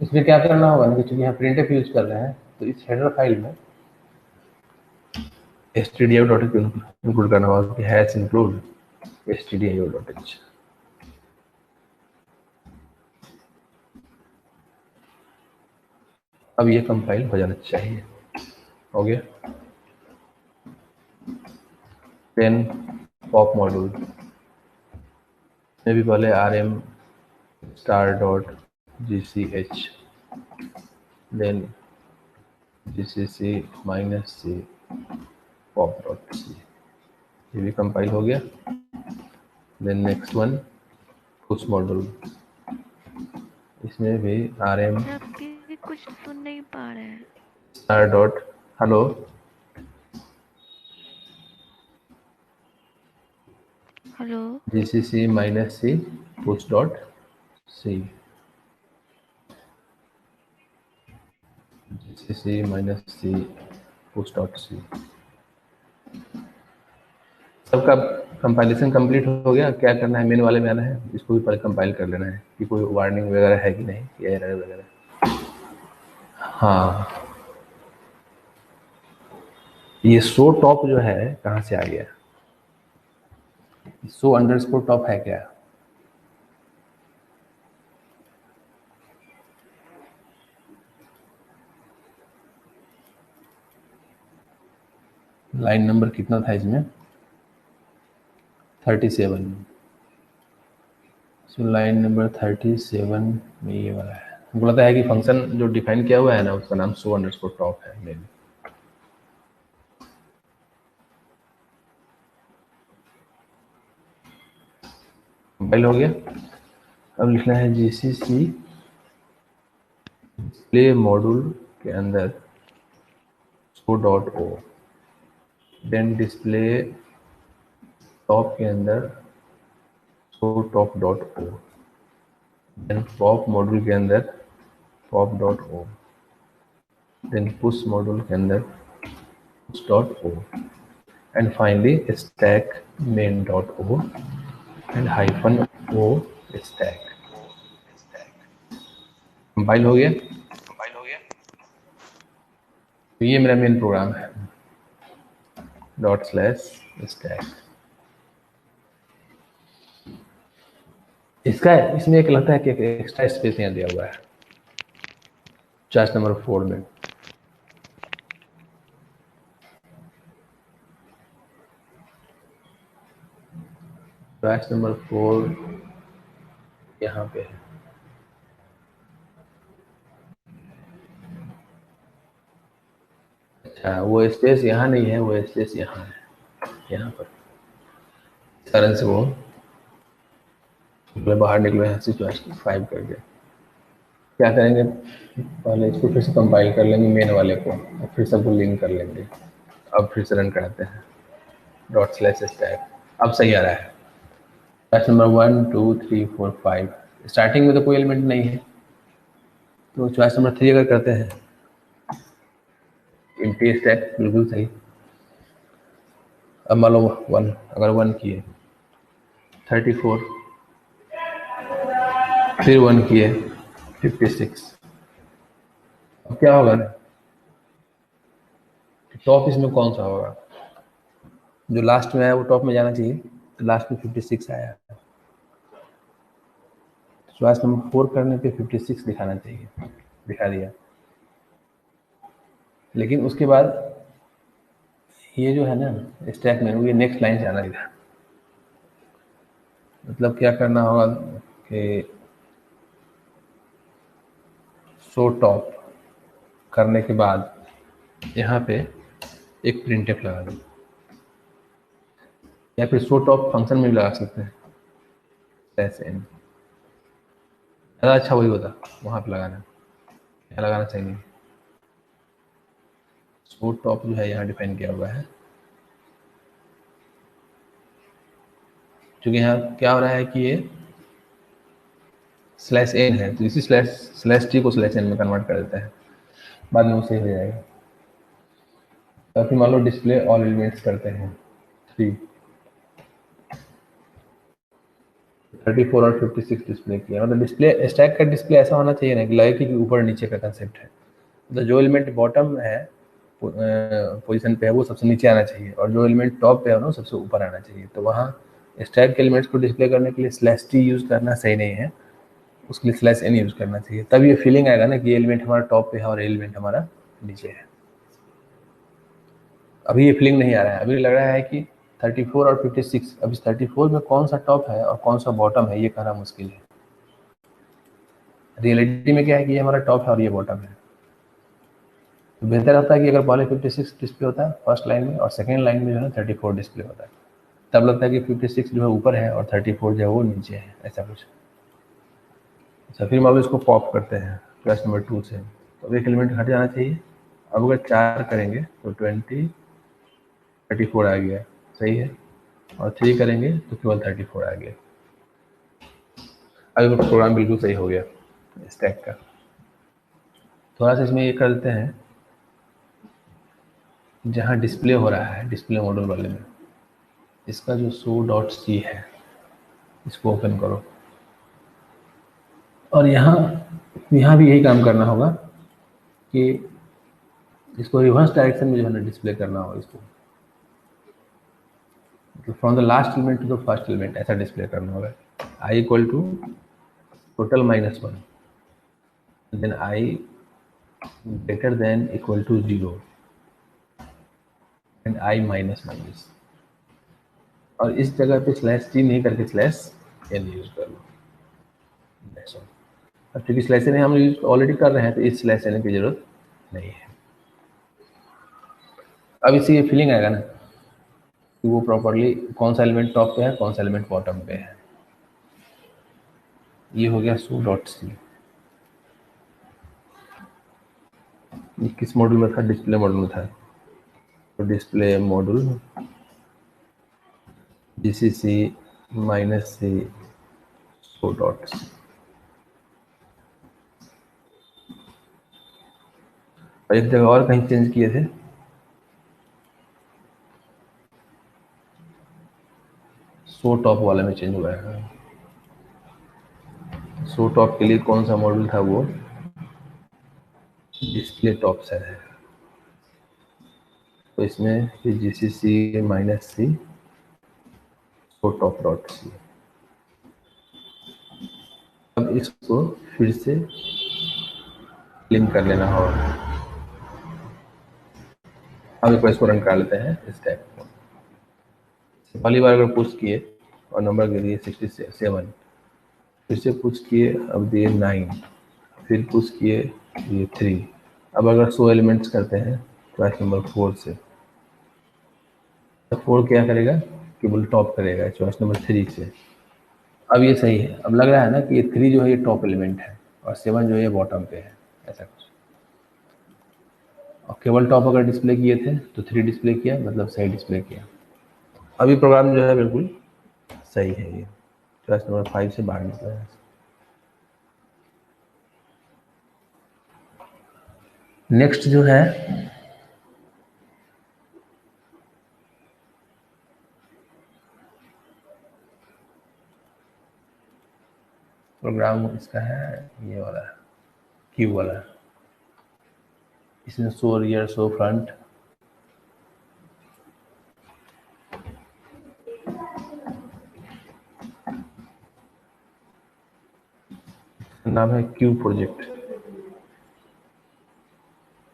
इसमें क्या करना होगा ना, क्योंकि यहाँ प्रिंटफ यूज कर रहे हैं, तो इस हेडर फाइल में stdio.h इंक्लूड करना होगा कि हैश इंक्लूड stdio.h। अब ये कंपाइल हो जाना चाहिए। हो गया। देन पॉप मॉड्यूल में भी पहले rm*.gch, then GCC -C pop.c, ये भी कंपाइल हो गया। Then next one push module, इसमें भी rm कुछ सुन नहीं पा रहे हैं। Hello hello GCC -C push.c, GCC -C push.c। सबका कंपाइलेशन कंप्लीट हो गया। क्या करना है, मेन वाले में आना है, इसको भी पहले कंपाइल कर लेना है कि कोई वार्निंग वगैरह है कि नहीं, या एरर वगैरह। हाँ, ये शो टॉप जो है कहाँ से आ गया, शो अंडरस्कोर टॉप है क्या? लाइन नंबर कितना था इसमें? 37। सो लाइन नंबर 37 में ये वाला है। हमको लगता है कि फंक्शन जो डिफाइन किया हुआ है ना, उसका नाम शो अंडरस्कोर टॉप है। मे बी कंपाइल हो गया। अब लिखना है GCC डिस्प्ले मॉड्यूल के अंदर show.o, देन डिस्प्ले टॉप के अंदर showtop.o, देन पॉप मॉड्यूल के अंदर pop.o, देन पुश मॉड्यूल के अंदर push.o, and finally stack main.o and -o stack. Compile हो गया। तो ये मेरा मेन प्रोग्राम है ./stack। इसका इसमें एक लगता है कि एक एक्स्ट्रा स्पेस यहाँ दिया हुआ है चॉइस नंबर 4 में। चॉइस नंबर 4 यहाँ पे है। अच्छा, वो स्पेस यहाँ नहीं है, वो स्पेस यहाँ है, यहाँ पर। इस कारण से वो बाहर निकले यहाँ से चॉइस 5 कर दिया। क्या करेंगे, पहले इसको फिर से कंपाइल कर लेंगे मेन वाले को और फिर सबको लिंक कर लेंगे। अब फिर से रन कराते हैं ./stack। अब सही आ रहा है। चॉइस नंबर 1 2 3 4 5 स्टार्टिंग में तो कोई एलिमेंट नहीं है, तो चॉइस नंबर 3 अगर करते हैं एम्प्टी स्टैक, बिल्कुल सही। अब मान लो 1, अगर 1 किए 34, फिर 1 किए 56। अब क्या होगा ना, टॉप इसमें कौन सा होगा, जो लास्ट में है वो टॉप में जाना चाहिए, तो लास्ट में 56 आया। चॉइस नंबर 4 करने पे 56 दिखाना चाहिए, दिखा दिया। लेकिन उसके बाद ये जो है ना स्टैक में, ये नेक्स्ट लाइन से आना चाहिए। मतलब क्या करना होगा कि शो टॉप करने के बाद यहाँ पे एक प्रिंटफ लगा दो, या फिर शो टॉप फंक्शन में भी लगा सकते हैं /n। ज़्यादा अच्छा वही होता वहाँ पे लगाना, यहाँ लगाना चाहिए। शो टॉप जो है यहाँ डिफाइन किया हुआ है, क्योंकि यहाँ क्या हो रहा है कि ये /n है, तो इसी /t को /n में कन्वर्ट कर देता है, बाद में वो सही हो जाएगा। तो फिर मान लो डिस्प्ले ऑल एलिमेंट्स करते हैं 3, 34 और 56 डिस्प्ले किया। मतलब डिस्प्ले स्टैक का डिस्प्ले ऐसा होना चाहिए ना कि लगे कि ऊपर नीचे का कंसेप्ट है। मतलब जो एलिमेंट बॉटम है पोजीशन पे है वो सबसे नीचे आना चाहिए, और जो एलिमेंट टॉप पे है ना सबसे ऊपर आना चाहिए। तो वहाँ स्टैक के एलिमेंट्स को डिस्प्ले करने के लिए /t यूज़ करना सही नहीं है, उसके लिए /n यूज़ करना चाहिए। तब ये फीलिंग आएगा ना कि ये एलिमेंट हमारा टॉप पे है और एलिमेंट हमारा नीचे है। अभी ये फीलिंग नहीं आ रहा है, अभी लग रहा है कि 34 और 56, अभी 34 में कौन सा टॉप है और कौन सा बॉटम है ये कहना मुश्किल है। रियलिटी में क्या है कि ये हमारा टॉप है और ये बॉटम है। तो बेहतर रहता है कि अगर पहले 56 डिस्प्ले होता है फर्स्ट लाइन में और सेकेंड लाइन में जो है 34 डिस्प्ले होता है, तब लगता है कि 56 जो है ऊपर है और 34 जो है वो नीचे है, ऐसा कुछ। अच्छा, फिर हम इसको पॉप करते हैं क्लास नंबर 2 से, तो एक एलिमेंट हट जाना चाहिए। अब अगर 4 करेंगे तो 20 34 आ गया, सही है, और 3 करेंगे तो केवल 34 आ गया। अब प्रोग्राम बिल्कुल सही हो गया स्टैक का। थोड़ा सा इसमें ये कर देते हैं, जहाँ डिस्प्ले हो रहा है डिस्प्ले मॉडल वाले में, इसका जो show.c है इसको ओपन करो, और यहाँ भी यही काम करना होगा कि इसको रिवर्स डायरेक्शन में जो है ना डिस्प्ले करना होगा इसको, from the last element to the first element ऐसा डिस्प्ले करना होगा। i equal to total -1, then i greater than equal to 0 and i minus, और इस जगह पे /t नहीं करके /n यूज कर लो। अब चूंकि /n हम यूज ऑलरेडी कर रहे हैं तो इस /n की जरूरत नहीं है। अब इससे ये फीलिंग आएगा ना कि वो प्रॉपरली कौन सा एलिमेंट टॉप पे है कौन सा एलिमेंट बॉटम पे है। ये हो गया show.c। ये किस मॉड्यूल में था, डिस्प्ले मॉड्यूल में था, तो display module gcc -c show.c। और एक जगह और कहीं चेंज किए थे, शो टॉप वाले में चेंज हुआ है। शो टॉप के लिए कौन सा मॉडल था वो? डिस्प्ले टॉप से है, तो इसमें GCC -C show top dot c. अब इसको फिर से लिंक कर लेना होगा। अब एक बार इसको रन करा लेते हैं इस टाइप को। पहली बार अगर पुश किए और नंबर के दिए 67, फिर से पुश किए अब दिए 9, फिर पुश किए दिए 3। अब अगर 100 एलिमेंट्स करते हैं चॉइस नंबर 4 से, तो 4 क्या करेगा? केवल टॉप करेगा चॉइस नंबर 3 से। अब ये सही है। अब लग रहा है ना कि ये 3 जो है ये टॉप एलिमेंट है और 7 जो है ये बॉटम पे है, ऐसा कुछ। और केवल टॉप अगर डिस्प्ले किए थे तो 3 डिस्प्ले किया, मतलब सही डिस्प्ले किया। अभी प्रोग्राम जो है बिल्कुल सही है। ये चॉइस नंबर 5 से बाहर निकला है। नेक्स्ट जो है प्रोग्राम इसका है ये वाला, क्यू वाला। इसमें शो रियर, शो फ्रंट, नाम है क्यू प्रोजेक्ट।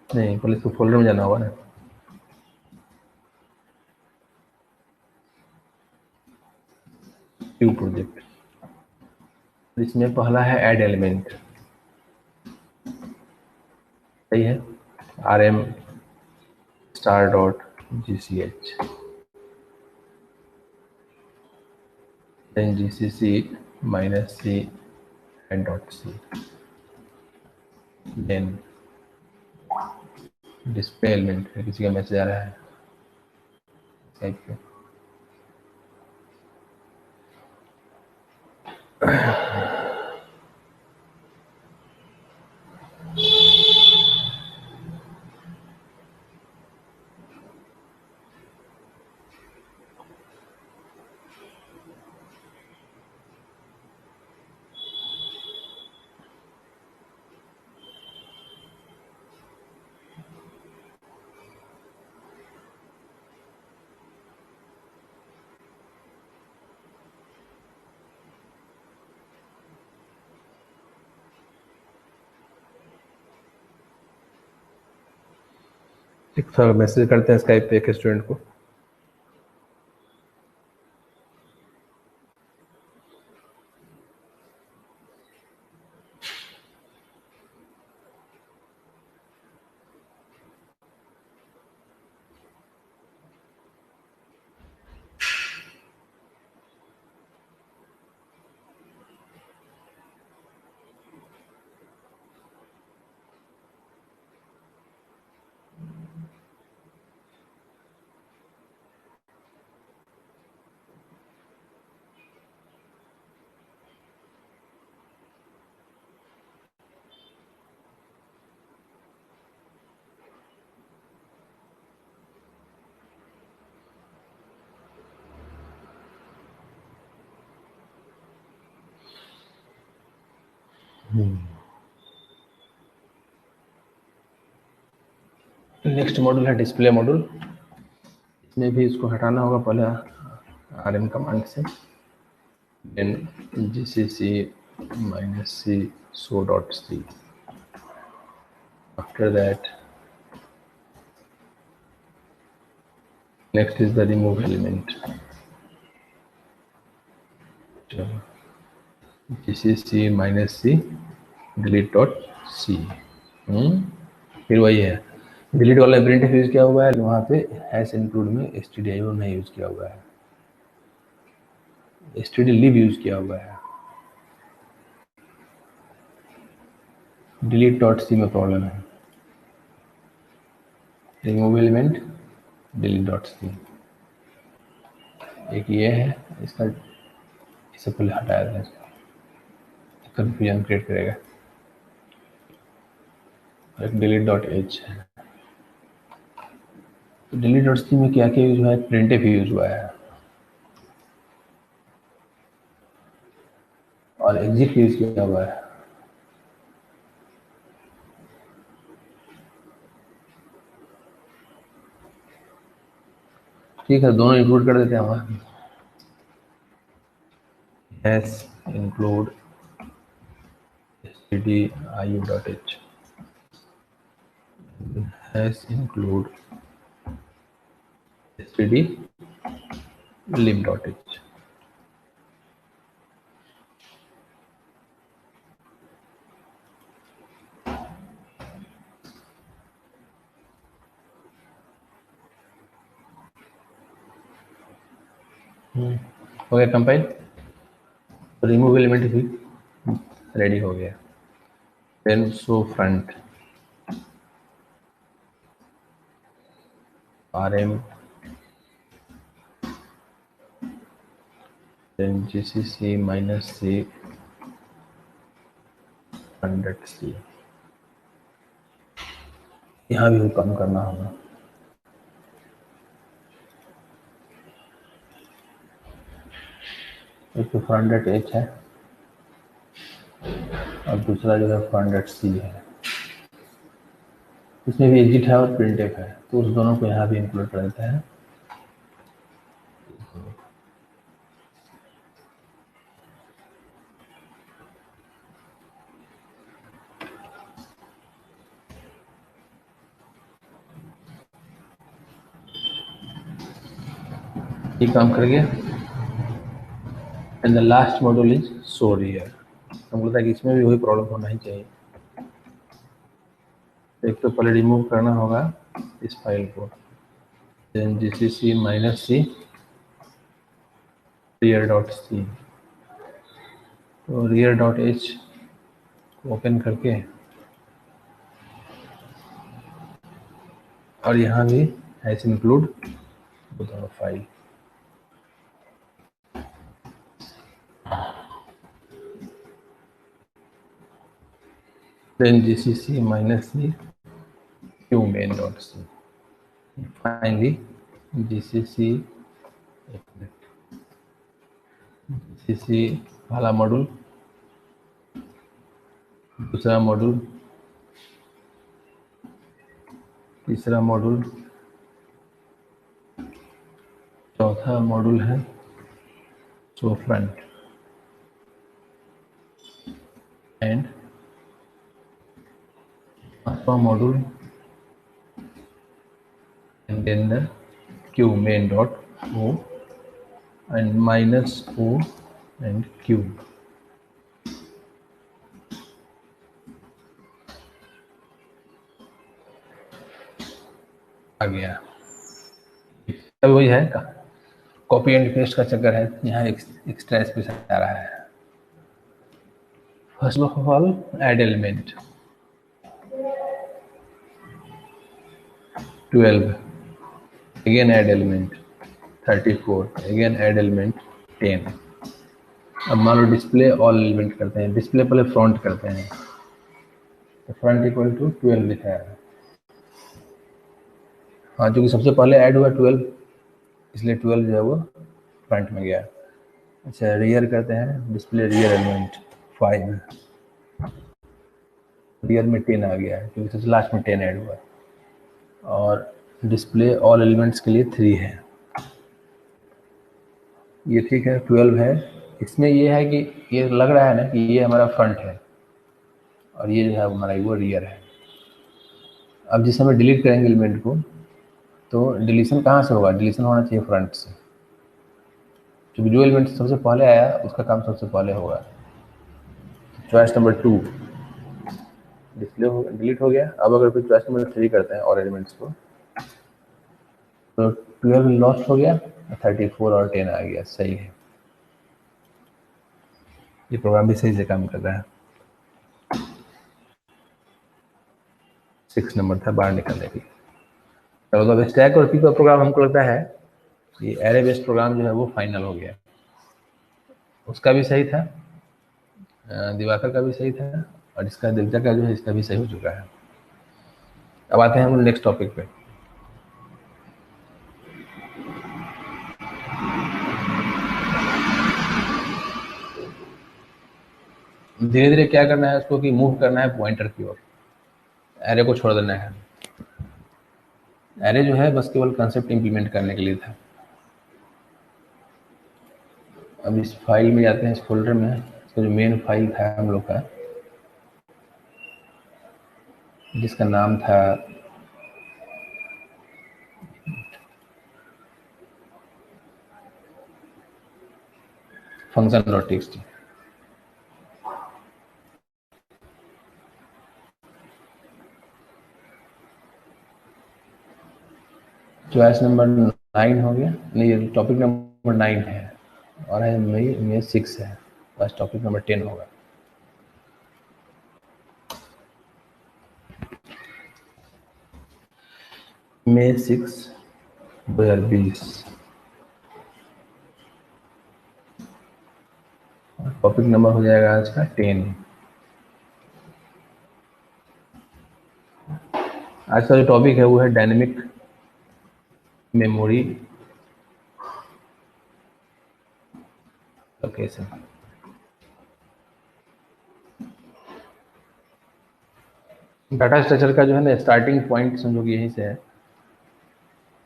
नहीं, पहले इसको फोल्डर में जाना होगा ना। क्यू प्रोजेक्ट, इसमें पहला है ऐड एलिमेंट, सही है। RM star dot GCH, then GCC -C and dot C, then display element. किसी का मैसेज आ रहा है टाइप पे। एक मैसेज करते हैं स्काइप पे एक स्टूडेंट को। नेक्स्ट मॉड्यूल है डिस्प्ले मॉड्यूल। इसमें भी इसको हटाना होगा पहले RM कमांड से, then GCC -C show dot C। after that next is the remove element, GCC -C delete dot C। फिर वही है, डिलीट वाला प्रिंट यूज किया हुआ है, वहाँ पे हैश इंक्लूड में stdio नहीं यूज किया हुआ है, stdlib यूज किया हुआ है। डिलीट डॉट सी में प्रॉब्लम है। Remove element delete dot C, एक ये है, इसका इससे पहले हटाया था, इसका कंफ्यूजन क्रिएट करेगा। एक डिलीट डॉट एच है। तो डिलीट डॉट सी में क्या क्या यूज हुआ है? प्रिंटफ यूज हुआ है। और एग्जिट यूज किया हुआ है। ठीक है, दोनों इंक्लूड कर देते हैं हम। Hash include stdio.h, hash include stdlib.h। हो गया कंपाइल, रिमूव एलिमेंट भी रेडी हो गया। Then show front, rm, then gcc -c front.c। यहाँ भी कम करना होगा। एक तो front.h है और दूसरा जो है front.c है। इसमें भी एग्जिट है और printf है, तो उस दोनों को यहाँ भी इंक्लूड कर देते हैं। ये काम कर गया। And the last module is show rear. हमको लगता है कि इसमें भी वही प्रॉब्लम होना ही चाहिए। एक तो पहले रिमूव करना होगा इस फाइल को, देन gcc -c rear.c, तो rear.h को ओपन करके और यहाँ भी हैश इंक्लूड दोनों file. then gcc -c qmain.c, finally gcc वाला मॉड्यूल, दूसरा मॉड्यूल, तीसरा मॉड्यूल, चौथा मॉड्यूल है शो फ्रंट, एंड पांचवा module and then the qmain.o and -o and q। आ गया। अब वही है, कॉपी एंड पेस्ट का चक्कर है, यहाँ एक्स्ट्रा स्पेस आ रहा है। First of all add element 12, again add element 34, again add element 10। अब मान लो डिस्प्ले ऑल एलिमेंट करते हैं, डिस्प्ले पहले फ्रंट करते हैं, तो फ्रंट इक्वल टू 12 लिखा है। हाँ, जो कि सबसे पहले ऐड हुआ 12, इसलिए 12 जो है वो फ्रंट में गया। अच्छा, रियर करते हैं, डिस्प्ले रियर एलिमेंट 5, रियर में 10 आ गया है क्योंकि सबसे लास्ट में 10 ऐड हुआ, और डिस्प्ले ऑल एलिमेंट्स के लिए 3 है। ये ठीक है, 12 है। इसमें ये है कि ये लग रहा है ना कि ये हमारा फ्रंट है और ये जो है हमारा वो रियर है। अब जिस समय डिलीट करेंगे एलिमेंट को, तो डिलीशन कहाँ से होगा? डिलीशन होना चाहिए फ्रंट से, क्योंकि जो एलिमेंट सबसे पहले आया उसका काम सबसे पहले होगा। चॉइस नंबर 2 डिस्प्ले हो डिलीट हो गया। अब अगर फिर चॉइस नंबर 3 करते हैं और एलिमेंट्स को, तो 12 लॉस्ट हो गया, 34 और 10 आ गया। सही है, ये प्रोग्राम भी सही से काम कर रहा है। 6 नंबर था बाहर निकलने की। तो अब स्टैक और पी का प्रोग्राम हमको लगता है ये एरे बेस्ड प्रोग्राम जो है वो फाइनल हो गया। उसका भी सही था, दिवाकर का भी सही था, और इसका दिलजा का जो है इसका भी सही हो चुका है। अब आते हैं हम नेक्स्ट टॉपिक पे। धीरे धीरे क्या करना है उसको कि मूव करना है पॉइंटर की ओर, एरे को छोड़ देना है। एरे जो है बस केवल कंसेप्ट इंप्लीमेंट करने के लिए था। अब इस फाइल में जाते हैं, इस फोल्डर में, इसका जो मेन फाइल था हम लोग का, जिसका नाम था function.txt। चॉइस नंबर 9 हो गया, नहीं टॉपिक नंबर 9 है और है मई 6 है, बस टॉपिक नंबर 10 होगा। मई 6 2020 टॉपिक नंबर हो जाएगा आज का 10। आज का जो टॉपिक है वो है dynamic memory location. Data structure का जो है ना स्टार्टिंग पॉइंट समझो कि यहीं से है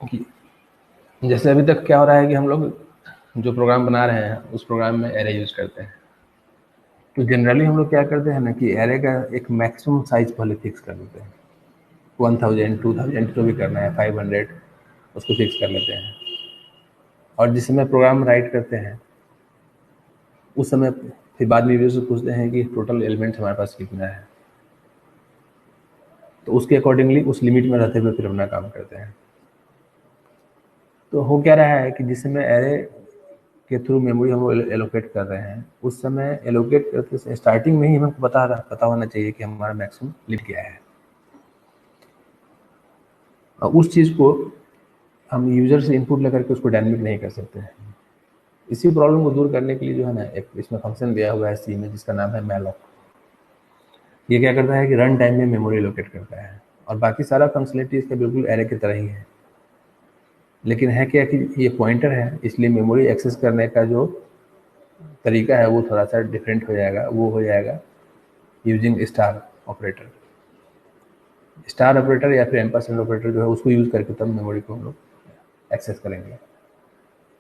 कि जैसे अभी तक क्या हो रहा है कि हम लोग जो प्रोग्राम बना रहे हैं उस प्रोग्राम में एरे यूज करते हैं। तो जनरली हम लोग क्या करते हैं ना कि एरे का एक मैक्सिमम साइज पहले फिक्स कर देते हैं, 1000, 2000 जो भी करना है, 500 उसको फिक्स कर लेते हैं। और जिस समय प्रोग्राम राइट करते हैं उस समय फिर बाद में यूजर से पूछते हैं कि टोटल एलिमेंट्स हमारे पास कितना है, तो उसके अकॉर्डिंगली उस लिमिट में रहते हुए फिर अपना काम करते हैं। तो हो क्या रहा है कि जिस समय एरे के थ्रू मेमोरी हम लोग एलोकेट कर रहे हैं उस समय एलोकेट करते से स्टार्टिंग में ही हमको पता होना चाहिए कि हमारा मैक्सिमम लिमिट क्या है, और उस चीज़ को हम यूजर से इनपुट लेकर के उसको डायनेमिक नहीं कर सकते हैं। इसी प्रॉब्लम को दूर करने के लिए जो है ना एक इसमें फंक्शन दिया हुआ है सी में जिसका नाम है मैलॉक। ये क्या करता है कि रन टाइम में मेमोरी एलोकेट करता है और बाकी सारा फंक्शनलिटी इसका बिल्कुल एरे की तरह ही है, लेकिन है क्या कि ये पॉइंटर है इसलिए मेमोरी एक्सेस करने का जो तरीका है वो थोड़ा सा डिफरेंट हो जाएगा। वो हो जाएगा using star operator. Star operator या फिर एम्परसेंड ऑपरेटर जो है उसको यूज़ करके तब मेमोरी को हम लोग एक्सेस करेंगे।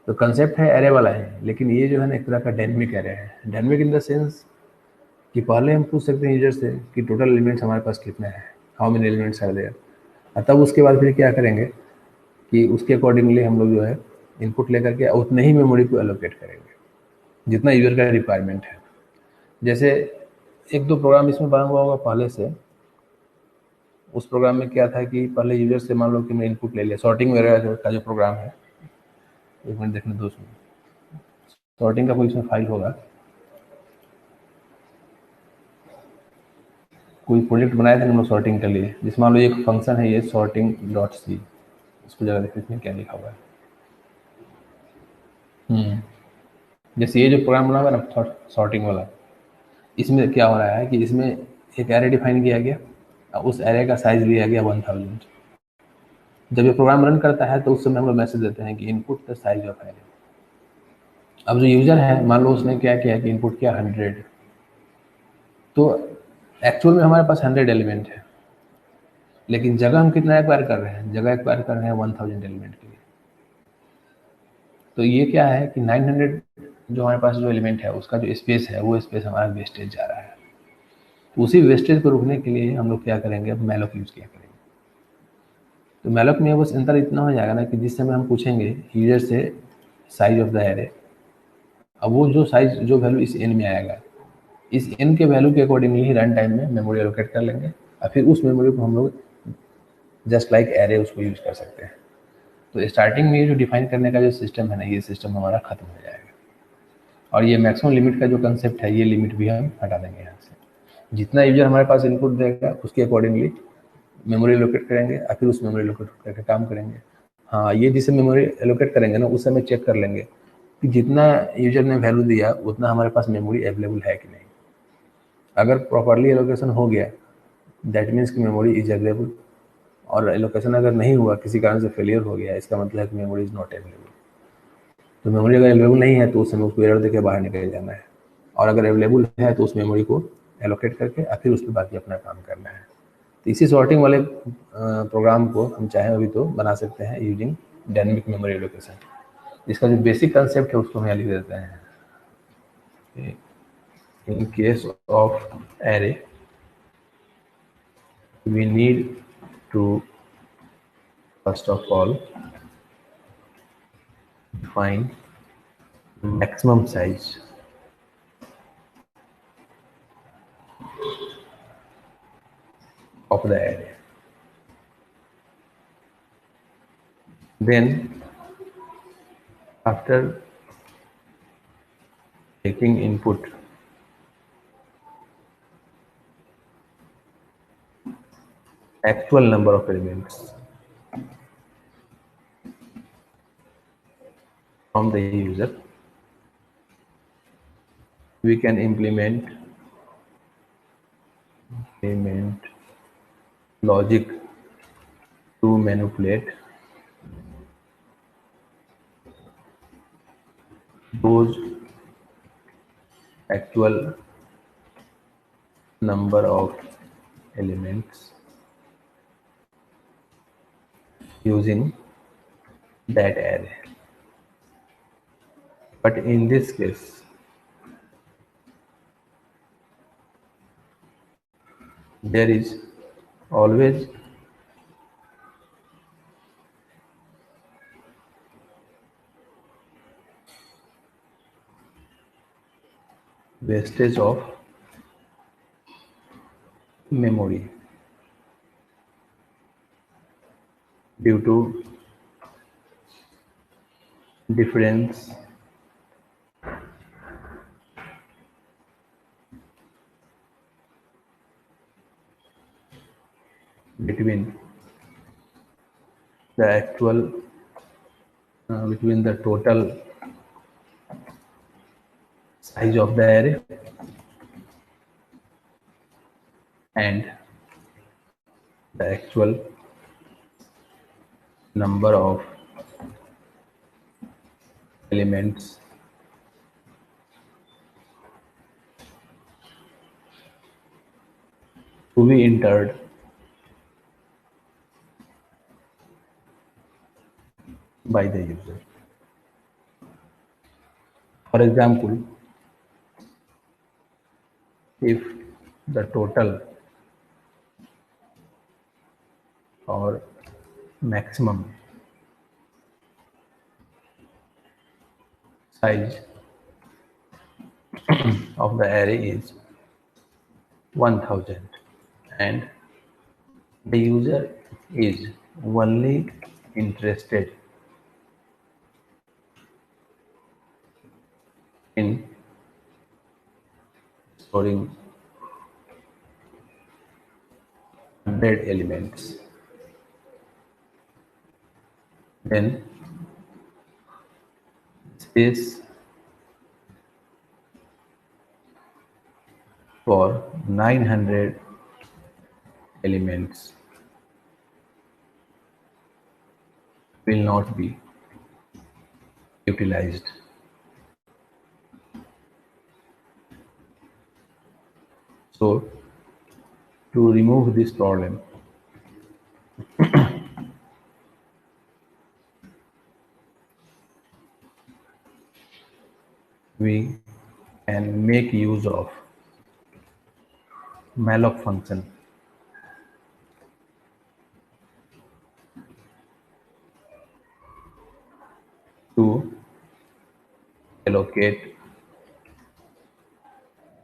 तो कंसेप्ट है एरे वाला है, लेकिन ये जो है ना एक तरह का डायनेमिक एरे है। डायनेमिक इन द सेंस कि पहले हम पूछ सकते हैं यूजर से कि टोटल एलिमेंट्स हमारे पास कितने हैं, how many elements are there, और तब उसके बाद फिर क्या करेंगे कि उसके अकॉर्डिंगली हम लोग जो है इनपुट लेकर के उतने ही मेमोरी को एलोकेट करेंगे जितना यूजर का रिक्वायरमेंट है। जैसे एक दो प्रोग्राम इसमें बना हुआ होगा पहले से। उस प्रोग्राम में क्या था कि पहले यूजर से मान लो कि मैं इनपुट ले लिया, सॉर्टिंग वगैरह का जो प्रोग्राम है, एक मिनट देखने दो, सॉर्टिंग का कोई इसमें फाइल होगा, कोई प्रोजेक्ट बनाया था हम लोग सॉर्टिंग के लिए, जिसमें मान लो एक फंक्शन है ये sorting.c, इसको जगह देखिए इसमें क्या लिखा हुआ है। जैसे ये जो प्रोग्राम बना हुआ है ना सॉर्टिंग वाला, इसमें क्या हो रहा है कि इसमें एक एरे डिफाइन किया गया, उस एरे का साइज लिया गया 1000। जब ये प्रोग्राम रन करता है तो उस समय हम लोग मैसेज देते हैं कि input the size of array. अब जो यूजर है मान लो उसने क्या किया कि इनपुट किया 100, तो एक्चुअल में हमारे पास 100 एलिमेंट है, लेकिन जगह हम कितना एक्वायर कर रहे हैं, जगह एक्वायर कर रहे हैं 1000 एलिमेंट के लिए। तो ये क्या है कि 900 जो हमारे पास जो एलिमेंट है उसका जो स्पेस है वो स्पेस हमारा वेस्टेज जा रहा है। तो उसी वेस्टेज को रोकने के लिए हम लोग क्या करेंगे, अब मैलॉक यूज़ किया करेंगे। तो मैलॉक में बस अंतर इतना हो जाएगा ना कि जिस समय हम पूछेंगे यूजर से साइज ऑफ द एरे, अब वो जो साइज जो वैल्यू इस एन में आएगा, इस एन के वैल्यू के अकॉर्डिंगली ही रन टाइम में मेमोरी एलोकेट कर लेंगे और फिर उस मेमोरी को हम लोग जस्ट लाइक एरे उसको यूज़ कर सकते हैं। तो स्टार्टिंग में ये जो डिफाइन करने का जो सिस्टम है ना, ये सिस्टम हमारा खत्म हो जाएगा। और ये मैक्सिमम लिमिट का जो कंसेप्ट है, ये लिमिट भी हम हटा देंगे यहाँ से। जितना यूजर हमारे पास इनपुट देगा उसके अकॉर्डिंगली मेमोरी एलोकेट करेंगे और फिर उस मेमोरी एलोकेट करके काम करेंगे। हाँ, ये जिसे मेमोरी एलोकेट करेंगे ना उस समय चेक कर लेंगे कि जितना यूजर ने वैल्यू दिया उतना हमारे पास मेमोरी अवेलेबल है कि नहीं। अगर प्रॉपरली एलोकेशन हो गया दैट मीन्स कि मेमोरी इज अवेलेबल, और एलोकेशन अगर नहीं हुआ, किसी कारण से फेलियर हो गया, इसका मतलब है कि मेमोरी इज नॉट अवेलेबल। तो मेमोरी अगर अवेलेबल नहीं है तो उस समय उसको एरर देके बाहर निकल जाना है। और अगर अवेलेबल है तो उस मेमोरी को एलोकेट करके और फिर उस पर बाकी अपना काम करना है। तो इसी सॉर्टिंग वाले प्रोग्राम को हम चाहें अभी तो बना सकते हैं यूजिंग डायनेमिक मेमोरी एलोकेशन। इसका जो बेसिक कंसेप्ट है उसको हम यहाँ लिख देते हैं। In case of array we need to first of all define maximum size of the array. Then after taking input actual number of elements from the user, we can implement logic to manipulate those actual number of elements using that array. But in this case, there is always wastage of memory due to difference between the actual between the total size of the array and the actual number of elements to be entered by the user. For example, if the total or maximum size of the array is 1000 and the user is only interested in storing 100 elements, then space for 900 elements will not be utilized. So to remove this problem, we can make use of malloc function to allocate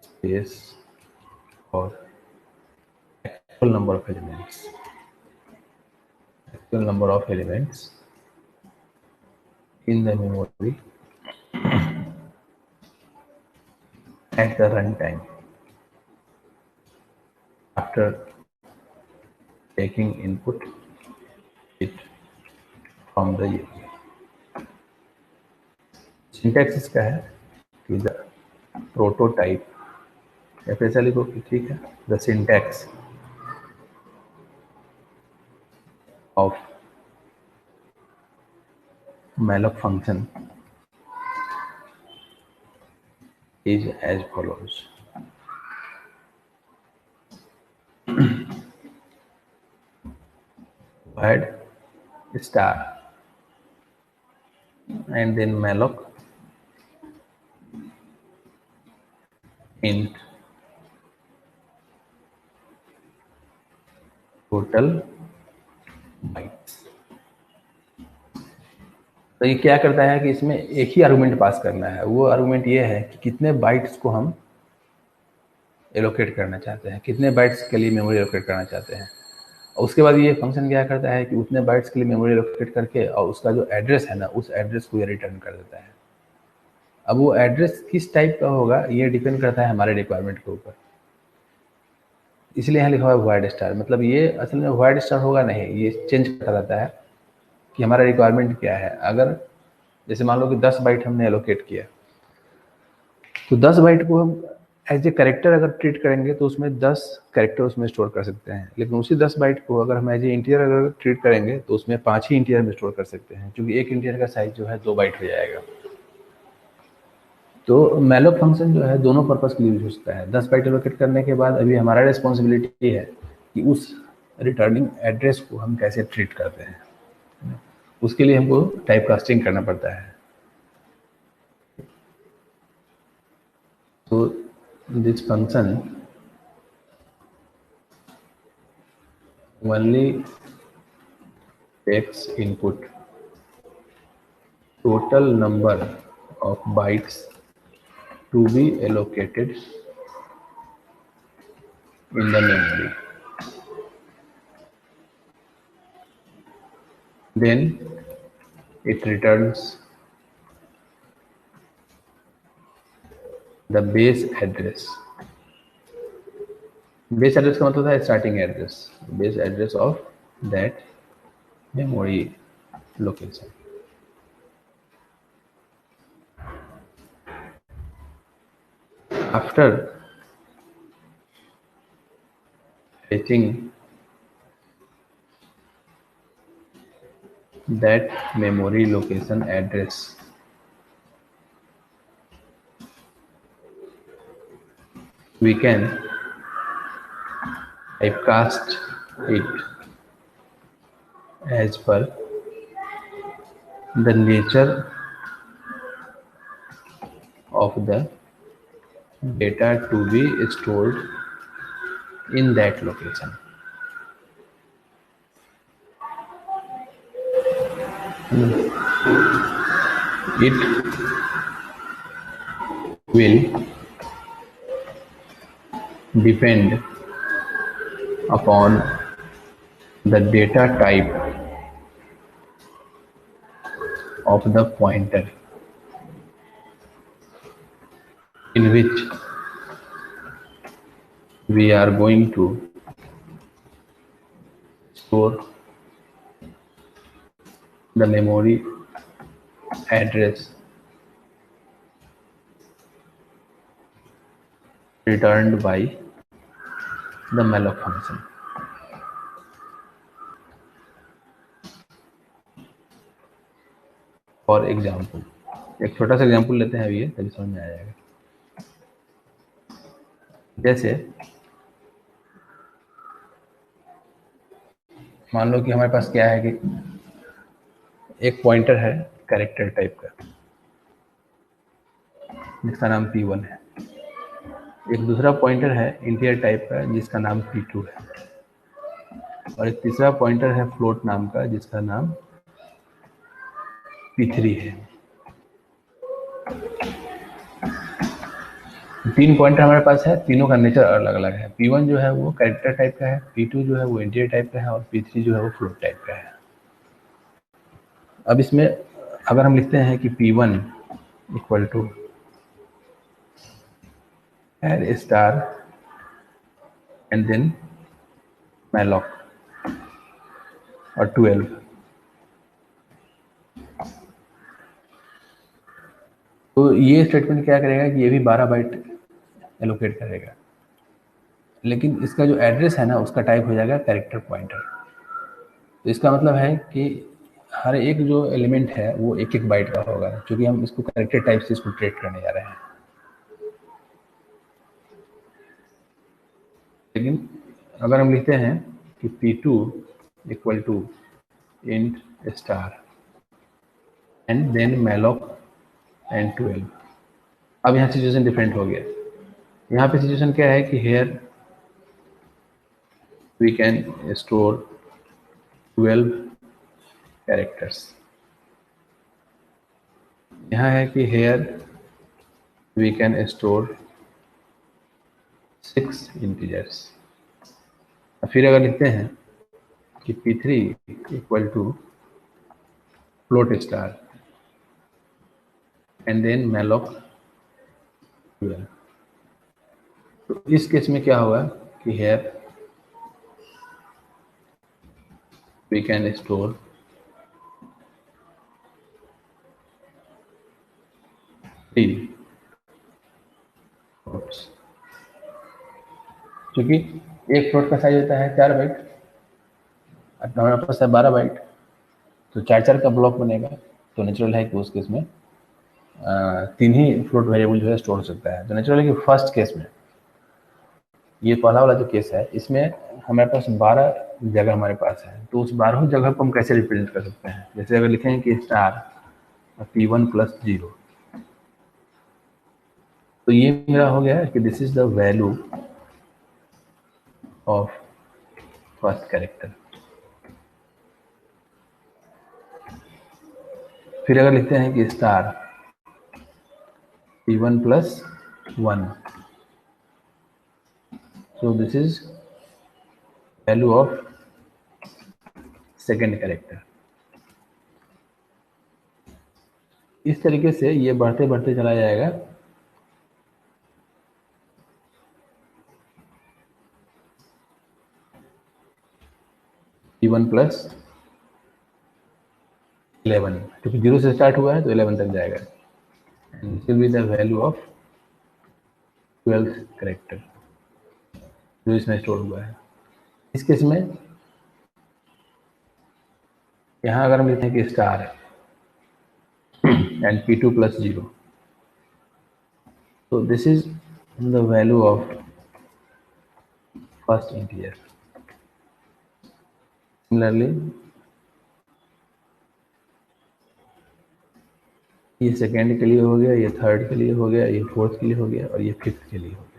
space for actual number of elements. Actual number of elements in the memory at the runtime after taking input it from the user. Syntax इसका है कि the prototype या फिर ऐसा लिखो कि ठीक है the syntax of malloc function is as follows. Void star and then malloc int total bytes। तो ये क्या करता है कि इसमें एक ही आर्गुमेंट पास करना है। वो आर्गुमेंट ये है कि कितने बाइट्स को हम एलोकेट करना चाहते हैं, कितने बाइट्स के लिए मेमोरी एलोकेट करना चाहते हैं। और उसके बाद ये फंक्शन क्या करता है कि उतने बाइट्स के लिए मेमोरी एलोकेट करके और उसका जो एड्रेस है ना, उस एड्रेस को ये रिटर्न कर देता है। अब वो एड्रेस किस टाइप का होगा ये डिपेंड करता है हमारे रिक्वायरमेंट के ऊपर, इसलिए यहाँ लिखा हुआ है वॉइड स्टार। मतलब ये असल में वॉइड स्टार होगा नहीं, ये चेंज करता रहता है कि हमारा रिक्वायरमेंट क्या है। अगर जैसे मान लो कि 10 बाइट हमने एलोकेट किया, तो 10 बाइट को हम एज ए कैरेक्टर अगर ट्रीट करेंगे तो उसमें 10 कैरेक्टर उसमें स्टोर कर सकते हैं। लेकिन उसी 10 बाइट को अगर हम एज ए इंटीजर अगर ट्रीट करेंगे तो उसमें 5 ही इंटीजर में स्टोर कर सकते हैं, क्योंकि एक इंटीजर का साइज जो है 2 बाइट हो जाएगा। तो मैलोक फंक्शन जो है दोनों पर्पस के लिए यूज होता है। 10 बाइट एलोकेट करने के बाद अभी हमारा रिस्पॉन्सिबिलिटी है कि उस रिटर्निंग एड्रेस को हम कैसे ट्रीट करते हैं, उसके लिए हमको टाइप कास्टिंग करना पड़ता है। तो this function only takes input total number of bytes to be allocated in the memory, then it returns the base address। Base address का मतलब है starting address, base address of that memory location. After fetching that memory location address, we can typecast it as per the nature of the data to be stored in that location। It will depend upon the data type of the pointer in which we are going to store the memory address returned by the malloc function। For example, एक छोटा सा example लेते हैं अभी ये, तभी समझ में आ जाएगा। जैसे मान लो कि हमारे पास क्या है कि एक पॉइंटर है कैरेक्टर टाइप का जिसका नाम P1 है, एक दूसरा पॉइंटर है इंटीजर टाइप का जिसका नाम P2 है, और एक तीसरा पॉइंटर है फ्लोट नाम का जिसका नाम P3 है। 3 पॉइंटर हमारे पास है, तीनों का नेचर अलग अलग है। P1 जो है वो कैरेक्टर टाइप का है, P2 जो है वो इंटीजर टाइप का है, और P3 जो है वो फ्लोट टाइप का है। अब इसमें अगर हम लिखते हैं कि P1 equal to add star and then malloc और 12, तो ये स्टेटमेंट क्या करेगा कि ये भी 12 बाइट एलोकेट करेगा, लेकिन इसका जो एड्रेस है ना उसका टाइप हो जाएगा कैरेक्टर पॉइंटर। तो इसका मतलब है कि हर एक जो एलिमेंट है वो एक एक बाइट का होगा, क्योंकि हम इसको कैरेक्टर टाइप से इसको ट्रीट करने जा रहे हैं। लेकिन अगर हम लिखते हैं कि P2 equal to int star and then malloc and 12, अब यहाँ सिचुएशन डिफरेंट हो गया। यहाँ पे सिचुएशन क्या है कि here we can store 12 characters. यहाँ है कि here we can store 6 integers. फिर अगर लिखते हैं कि P3 equal to float star and then malloc 12, तो इस केस में क्या होगा कि here we can store 3 floats. क्योंकि एक फ्लोट का साइज होता है 4 बाइट, हमारे पास है 12 बाइट, तो 4 का ब्लॉक बनेगा। तो नेचुरल है कि उस केस में 3 ही फ्लोट वेरिएबल जो है स्टोर हो सकता है। तो नेचुरल है कि फर्स्ट केस में, ये पहला वाला जो केस है, इसमें हमारे पास 12 जगह हमारे पास है। तो उस 12 जगह को हम कैसे रिप्रेजेंट कर सकते हैं? जैसे अगर लिखेंगे कि स्टार P1 प्लस 0, तो ये मेरा हो गया कि this is the value of first character. फिर अगर लिखते हैं कि star P1 plus 1, so this is value of second character। इस तरीके से ये बढ़ते बढ़ते चला जाएगा P1 प्लस 11, क्योंकि 0 से स्टार्ट हुआ है तो 11 तक जाएगा। And this will be the value of 12th character जो इसमें स्टोर हुआ है। इस केस में यहाँ अगर हम लिखते हैं कि स्टार एंड P2 प्लस 0, तो this is the value of first integer. Similarly ये सेकेंड के लिए हो गया, ये थर्ड के लिए हो गया, ये फोर्थ के लिए हो गया और ये फिफ्थ के लिए हो गया।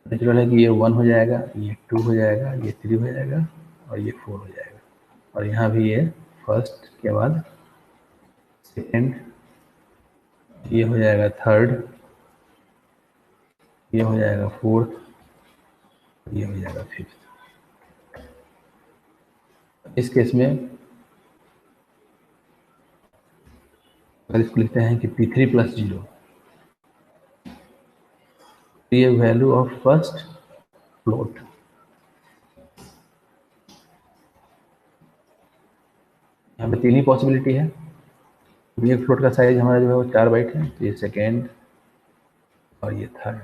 नेचुरल है कि ये 1 हो जाएगा, ये 2 हो जाएगा, ये 3 हो जाएगा और ये 4 हो जाएगा। और यहाँ भी ये फर्स्ट के बाद सेकेंड, ये हो जाएगा थर्ड, ये हो जाएगा फोर्थ, ये हो जाएगा फिफ्थ। इस केस में अगर इसको लिखते हैं कि P3 प्लस 0, ये वैल्यू ऑफ फर्स्ट फ्लोट। यहाँ पे 3 ही पॉसिबिलिटी है। एक फ्लोट का साइज हमारा जो है वो 4 बाइट है, तो ये सेकेंड और ये थर्ड,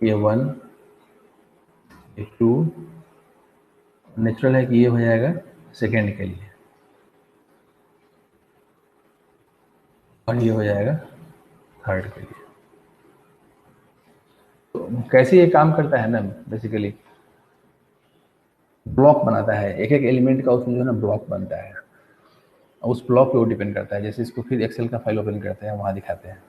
ये 1, ये 2, नेचुरल है कि ये हो जाएगा सेकेंड के लिए और ये हो जाएगा थर्ड के लिए। तो कैसे ये काम करता है ना, बेसिकली ब्लॉक बनाता है, एक एक एलिमेंट का उसमें जो है ना ब्लॉक बनता है, उस ब्लॉक पे वो डिपेंड करता है। जैसे इसको फिर एक्सेल का फाइल ओपन करते हैं, वहाँ दिखाते हैं।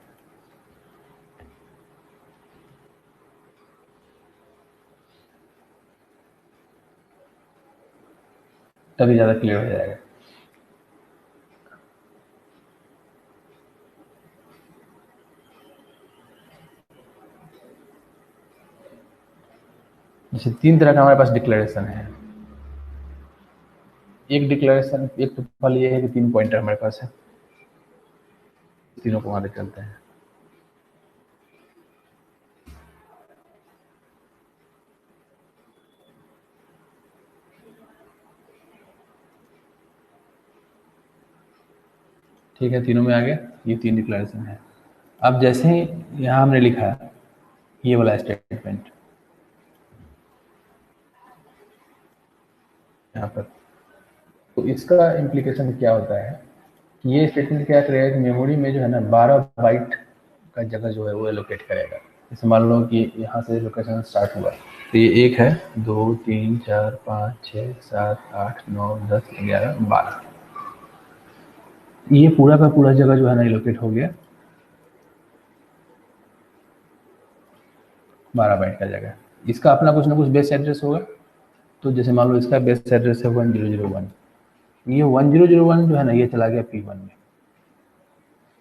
तभी ज़्यादा क्लियर हो जाएगा। जैसे 3 तरह का हमारे पास डिक्लेरेशन है। एक डिक्लेरेशन, एक तो फल ये है कि 3 पॉइंटर हमारे पास है, तीनों को वहाँ चलते हैं। ठीक है, तीनों में आ गया, ये 3 डिक्लेरेशन है। अब जैसे ही यहाँ हमने लिखा ये वाला स्टेटमेंट यहाँ पर, तो इसका इम्प्लीकेशन क्या होता है कि ये स्टेटमेंट क्या करेगा कि मेमोरी में जो है ना 12 बाइट का जगह जो है वो एलोकेट करेगा। जैसे मान लो कि यहाँ से लोकेशन स्टार्ट हुआ, तो ये 1 है, 2 3 4 5 6 7 8 9 10 11 12, ये पूरा का पूरा जगह जो है ना एलोकेट हो गया 12 बाइट का जगह। इसका अपना कुछ ना कुछ बेस एड्रेस होगा, तो जैसे मान लो इसका बेस एड्रेस है 1001, ये 1001 जो है ना ये चला गया P1 में,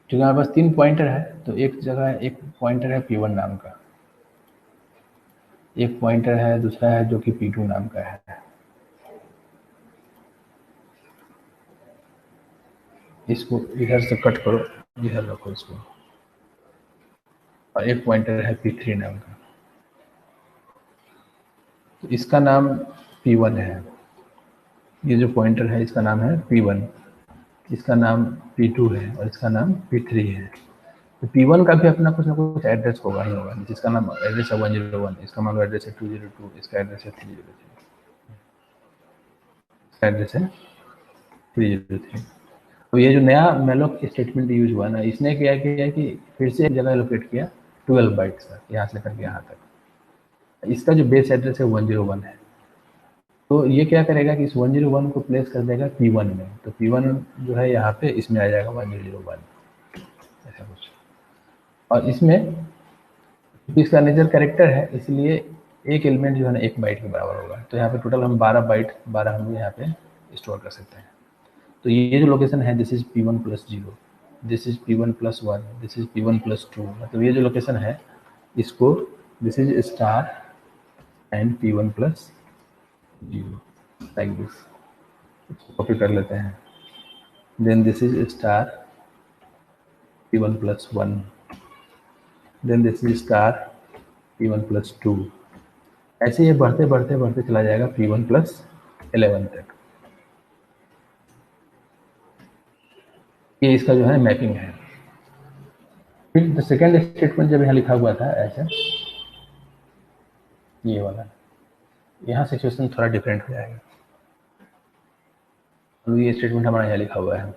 क्योंकि हमारे पास 3 पॉइंटर है, तो एक जगह एक पॉइंटर है P1 नाम का, एक पॉइंटर है दूसरा है जो कि P2 नाम का है। इसको इधर से कट करो, इधर रखो इसको, और एक पॉइंटर है P3 नाम का, तो इसका नाम P1 है। ये जो पॉइंटर है इसका नाम है P1, इसका नाम P2 है और इसका नाम P3 है। तो P1 का भी अपना कुछ ना कुछ एड्रेस होगा ही होगा, जिसका नाम एड्रेस है 101, इसका मान लो एड्रेस है 202, इसका एड्रेस है 303, इसका एड्रेस है 303। तो ये जो नया मेलोक स्टेटमेंट यूज हुआ ना, इसने क्या किया कि फिर से एक जगह एलोकेट किया 12 बाइट्स का, यहाँ से लेकर के यहाँ तक। इसका जो बेस एड्रेस है 101 है, तो ये क्या करेगा कि इस 101 को प्लेस कर देगा P1 में, तो P1 जो है यहाँ पे इसमें आ जाएगा 1001 ऐसा कुछ। और इसमें इसका नेचर कैरेक्टर है, इसलिए एक एलिमेंट जो है ना 1 बाइट के बराबर होगा, तो यहाँ पे टोटल हम 12 बाइट 12 हम यहाँ पे स्टोर कर सकते हैं। तो ये जो लोकेशन है this is P1 + 0, this is P1 + 1, this is P1 + 2, मतलब ये जो लोकेशन है इसको this is star and P1 + 0 like this, copy कर लेते हैं। Then this is star P1 + 1, then this is star P1 + 2, ऐसे ये बढ़ते बढ़ते बढ़ते चला जाएगा P1 + 11 तक। ये इसका जो है मैपिंग है। फिर सेकेंड स्टेटमेंट जब यहाँ लिखा हुआ था ऐसे, ये वाला, यहाँ सिचुएशन थोड़ा डिफरेंट हो जाएगा। तो ये स्टेटमेंट हमारा यहाँ लिखा हुआ है,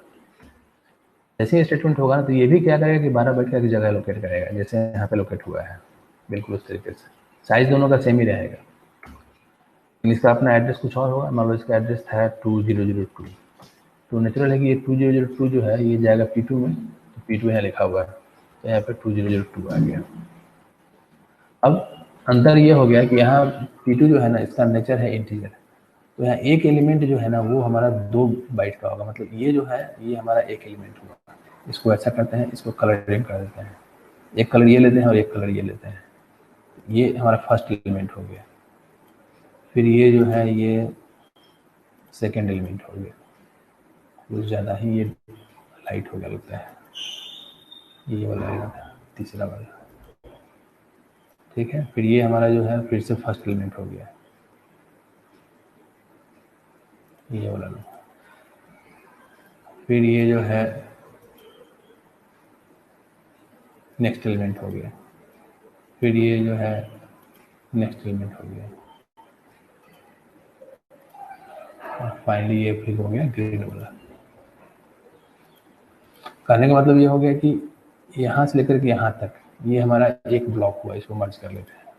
जैसे ये स्टेटमेंट होगा ना तो ये भी क्या करेगा कि 12 बाइट का एक जगह लोकेट करेगा, जैसे यहाँ पे लोकेट हुआ है बिल्कुल उस तरीके से। साइज दोनों का सेम ही रहेगा, लेकिन इसका अपना एड्रेस कुछ और होगा। मान लो इसका एड्रेस था 2002, तो नेचुरल है कि ये 2002 जो है ये जाएगा P2 में, तो P2 यहाँ लिखा हुआ है, तो यहाँ पे 2002 आ गया। अब अंतर ये हो गया कि यहाँ P2 जो है ना इसका नेचर है इंटीजर, तो यहाँ एक एलिमेंट जो है ना वो हमारा 2 बाइट का होगा, मतलब ये जो है ये हमारा एक एलिमेंट होगा। इसको ऐसा करते हैं, इसको कलरिंग कर देते हैं, एक कलर ये लेते हैं और एक कलर ये लेते हैं, ये हमारा फर्स्ट एलिमेंट हो गया। फिर ये जो है ये सेकेंड एलिमेंट हो गया, कुछ ज़्यादा ही ये लाइट हो गया लगता है, ये वाला आएगा तीसरा वाला, ठीक है। फिर ये हमारा जो है फिर से फर्स्ट एलिमेंट हो गया, ये वाला लो। फिर ये जो है नेक्स्ट एलिमेंट हो गया, फिर ये जो है नेक्स्ट एलिमेंट हो गया, और फाइनली ये फिर हो गया ग्रीन वाला। कहने का मतलब ये हो गया कि यहाँ से लेकर के यहाँ तक ये हमारा एक ब्लॉक हुआ, इसको मर्ज कर लेते हैं।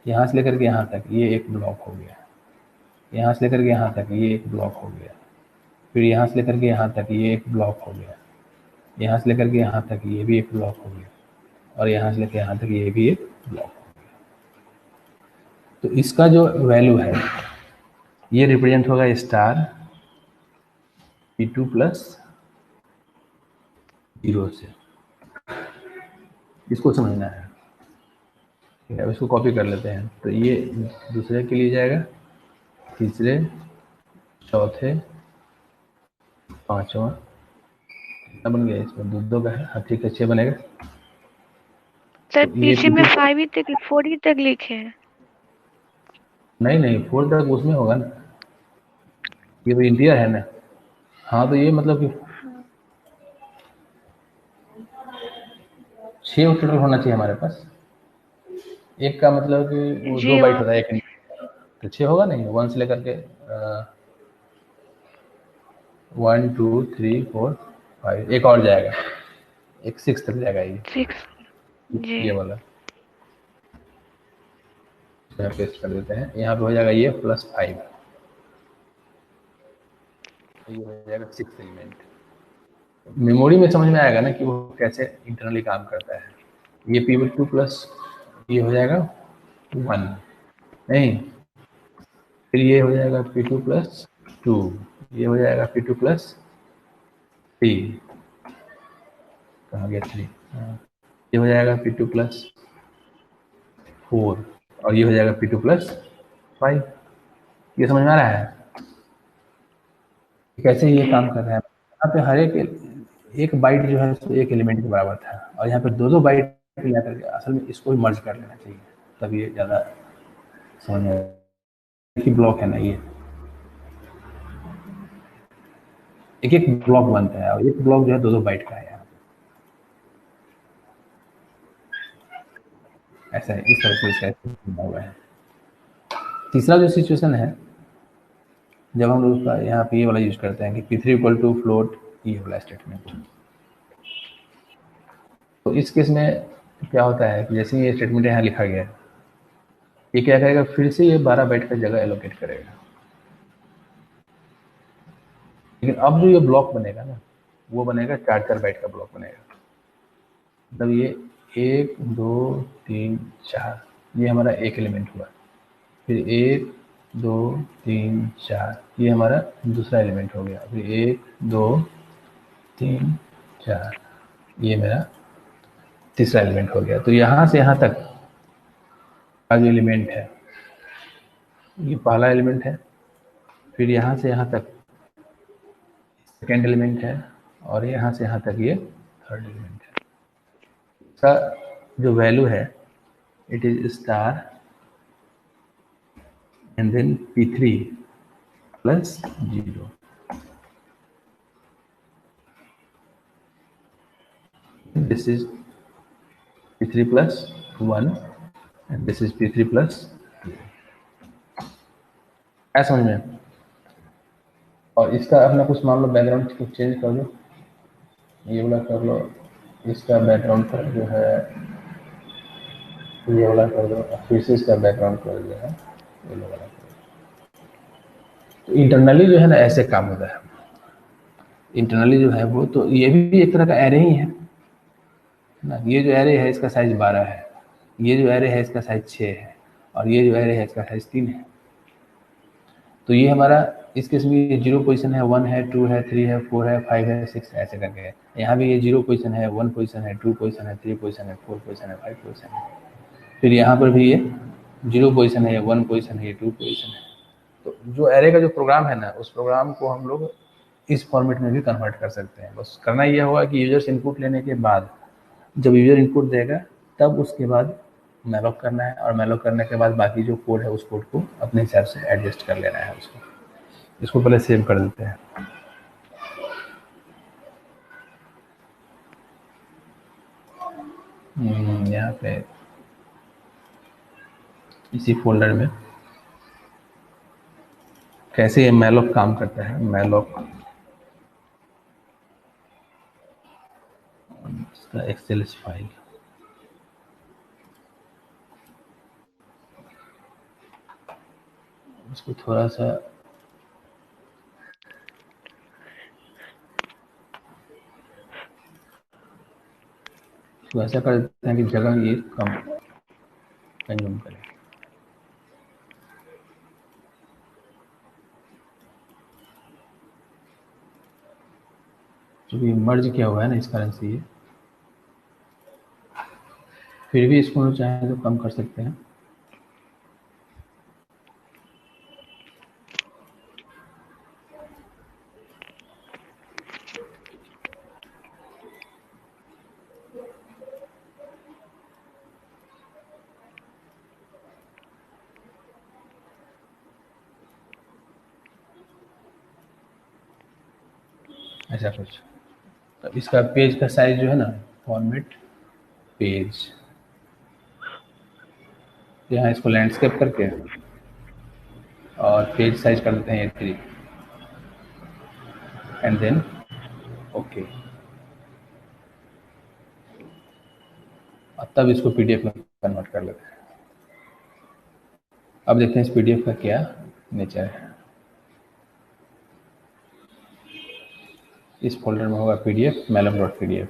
यहाँ से लेकर के यहाँ तक ये एक ब्लॉक हो गया, यहाँ से लेकर के यहाँ तक ये एक ब्लॉक हो गया, फिर यहाँ से लेकर के यहाँ तक ये एक ब्लॉक हो गया, यहाँ से लेकर के यहाँ तक ये भी एक ब्लॉक हो गया, और यहाँ से लेकर यहाँ तक ये भी एक ब्लॉक हो गया। तो इसका जो वैल्यू है ये रिप्रेजेंट होगा स्टार P2 + 0 से, इसको समझना है। ठीक है, अब इसको कॉपी कर लेते हैं, तो ये दूसरे के लिए जाएगा, तीसरे, चौथे, पांचवा, कितना बन गया इसमें, दो का है, हाँ ठीक है 6 बनेगा। सर तो ये पीछे में 5 ही तक 4 ही तक लिखे हैं। नहीं 4 तक उसमें होगा ना, ये तो इंटीजर है ना। हाँ तो ये मतलब कि 6 टोटल होना चाहिए हमारे पास, एक का मतलब कि वो 2 बाइट होता है एक, तो 6 होगा नहीं, 1 से लेकर के 1 2 3 4 5, एक और जाएगा, एक 6 तक जाएगा ये। 6 जी ये वाला यहाँ पेस्ट कर देते हैं। यहाँ पे हो जाएगा ये +5, ये हो जाएगा 6 एलिमेंट। मेमोरी में समझ में आएगा ना कि वो कैसे इंटरनली काम करता है। ये P2 प्लस ये हो जाएगा 1 नहीं, फिर ये हो जाएगा P2 प्लस 2, ये हो जाएगा P2 प्लस 3, कहाँ गया 3, ये हो जाएगा P2 प्लस 4 और ये हो जाएगा P2 प्लस 5। ये समझ में आ रहा है कैसे ये काम कर रहा है। यहाँ पे हर एक बाइट जो है तो एक एलिमेंट के बराबर था, और यहाँ पे दो बाइट मिला करके असल में इसको भी मर्ज कर लेना चाहिए, तब ये ज़्यादा समझ में आएगा कि ब्लॉक है ना, ये एक एक ब्लॉक बनता है और एक ब्लॉक जो है दो बाइट का है। यहाँ ऐसा है, इस तरह से इसका बना हुआ है। तीसरा जो सिचुएशन है जब हम लोग उसका यहाँ पे ये वाला यूज करते हैं कि P3 इक्वल टू फ्लोट, ये वाला स्टेटमेंट। तो इस केस में क्या होता है कि जैसे ये स्टेटमेंट यहाँ लिखा गया है, ये क्या करेगा, फिर से ये 12 बाइट का जगह एलोकेट करेगा। लेकिन अब जो ये ब्लॉक बनेगा ना, वो बनेगा 4 बाइट का ब्लॉक बनेगा। मतलब ये 1 2 3 4 ये हमारा एक एलिमेंट हुआ, फिर 1 2 3 4 ये हमारा दूसरा एलिमेंट हो गया, फिर 1 2 3 4 ये मेरा तीसरा एलिमेंट हो गया। तो यहाँ से यहाँ तक का जो एलिमेंट है ये पहला एलिमेंट है, फिर यहाँ से यहाँ तक सेकेंड एलिमेंट है, और यहाँ से यहाँ तक ये थर्ड एलिमेंट है। इसका जो वैल्यू है it is star and then P3 plus 0। This is P3 plus 1 and this is P3 plus 2। ऐसा समझ में। और इसका अपना कुछ मान लो बैकग्राउंड कुछ चेंज कर दो, ये वाला कर लो, इसका बैकग्राउंड कलर जो है ये वाला कर दो, फिर से इसका बैकग्राउंड कलर जो है ये वाला कर दो। तो इंटरनली जो है ना ऐसे काम होता है। इंटरनली जो है वो, तो ये भी एक तरह का एरे ही है ना। ये जो एरे है इसका साइज 12 है, ये जो एरे है इसका साइज 6 है, और ये जो एरे है इसका साइज 3 है। तो ये हमारा इस केस में ये 0 पोजीशन है, 1 है, 2 है, 3 है, 4 है, 5 है, 6 है, ऐसे करके है। यहाँ भी ये 0 पोजीशन है, 1 पोजीशन है, 2 पोजीशन है, 3 पोजीशन है, 4 पोजीशन है, 5 पोजीशन है। फिर यहाँ पर भी ये 0 पोजीशन है, 1 पोजीशन है, 2 पोजीशन है। तो जो एरे का जो प्रोग्राम है ना, उस प्रोग्राम को हम लोग इस फॉर्मेट में भी कन्वर्ट कर सकते हैं। बस करना यह होगा कि यूजर्स इनपुट लेने के बाद, जब यूजर इनपुट देगा तब उसके बाद मैलॉक करना है, और मैलॉक करने के बाद बाकी जो कोड है उस कोड को अपने हिसाब से एडजस्ट कर लेना है उसको। इसको पहले सेव कर देते हैं। यहाँ पे इसी फोल्डर में कैसे ये मैलॉक काम करता है, मैलॉक इसका एक्सेल फाइल, इसको थोड़ा सा तो ऐसा कर देते हैं कि जगह ये कम कंज्यूम करे। क्योंकि मर्ज किया हुआ है ना, इस कारण से ये, फिर भी इसको चाहे तो कम कर सकते हैं। ऐसा कुछ। तो इसका पेज का साइज जो है ना, फॉर्मेट पेज, यहाँ इसको लैंडस्केप करके और पेज साइज कर देते हैं 3 एंड देन ओके। और तब इसको PDF में कन्वर्ट कर लेते हैं। अब देखते हैं इस PDF का क्या नेचर है। इस फोल्डर में होगा PDF malloc.pdf।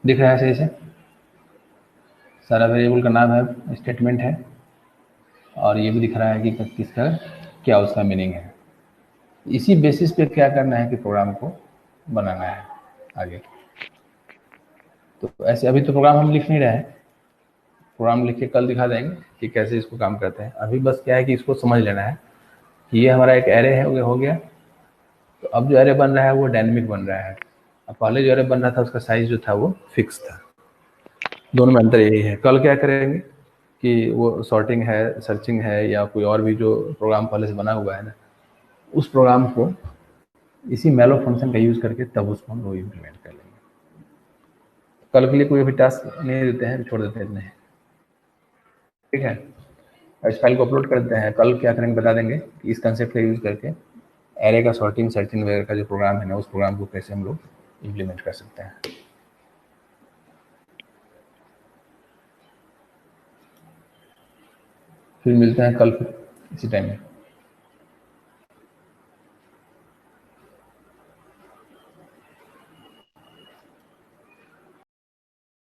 दिख रहा है सही से? सारा वेरिएबल का नाम है, स्टेटमेंट है, और ये भी दिख रहा है कि किसका क्या उसका मीनिंग है। इसी बेसिस पे क्या करना है कि प्रोग्राम को बनाना है आगे। तो ऐसे अभी तो प्रोग्राम हम लिख नहीं रहे हैं, प्रोग्राम लिख के कल दिखा देंगे कि कैसे इसको काम करते हैं। अभी बस क्या है कि इसको समझ लेना है कि ये हमारा एक एरे है, हो गया। तो अब जो एरे बन रहा है वो डायनेमिक बन रहा है। अब पहले जो एरे बन रहा था उसका साइज जो था वो फिक्स था। दोनों में अंतर यही है। कल क्या करेंगे कि वो सॉर्टिंग है, सर्चिंग है, या कोई और भी जो प्रोग्राम पहले से बना हुआ है ना, उस प्रोग्राम को इसी malloc फंक्शन का यूज़ करके तब उसको हम लोग इम्प्लीमेंट कर लेंगे। कल के लिए कोई अभी टास्क नहीं देते हैं, छोड़ देते हैं इतने, ठीक है। इस फाइल को अपलोड कर देते हैं। कल क्या करेंगे बता देंगे कि इस कंसेप्ट का यूज़ करके एरे का सॉर्टिंग, सर्चिंग वगैरह का जो प्रोग्राम है ना, उस प्रोग्राम को कैसे हम लोग इम्प्लीमेंट कर सकते हैं। फिर मिलते हैं कल इसी टाइम में।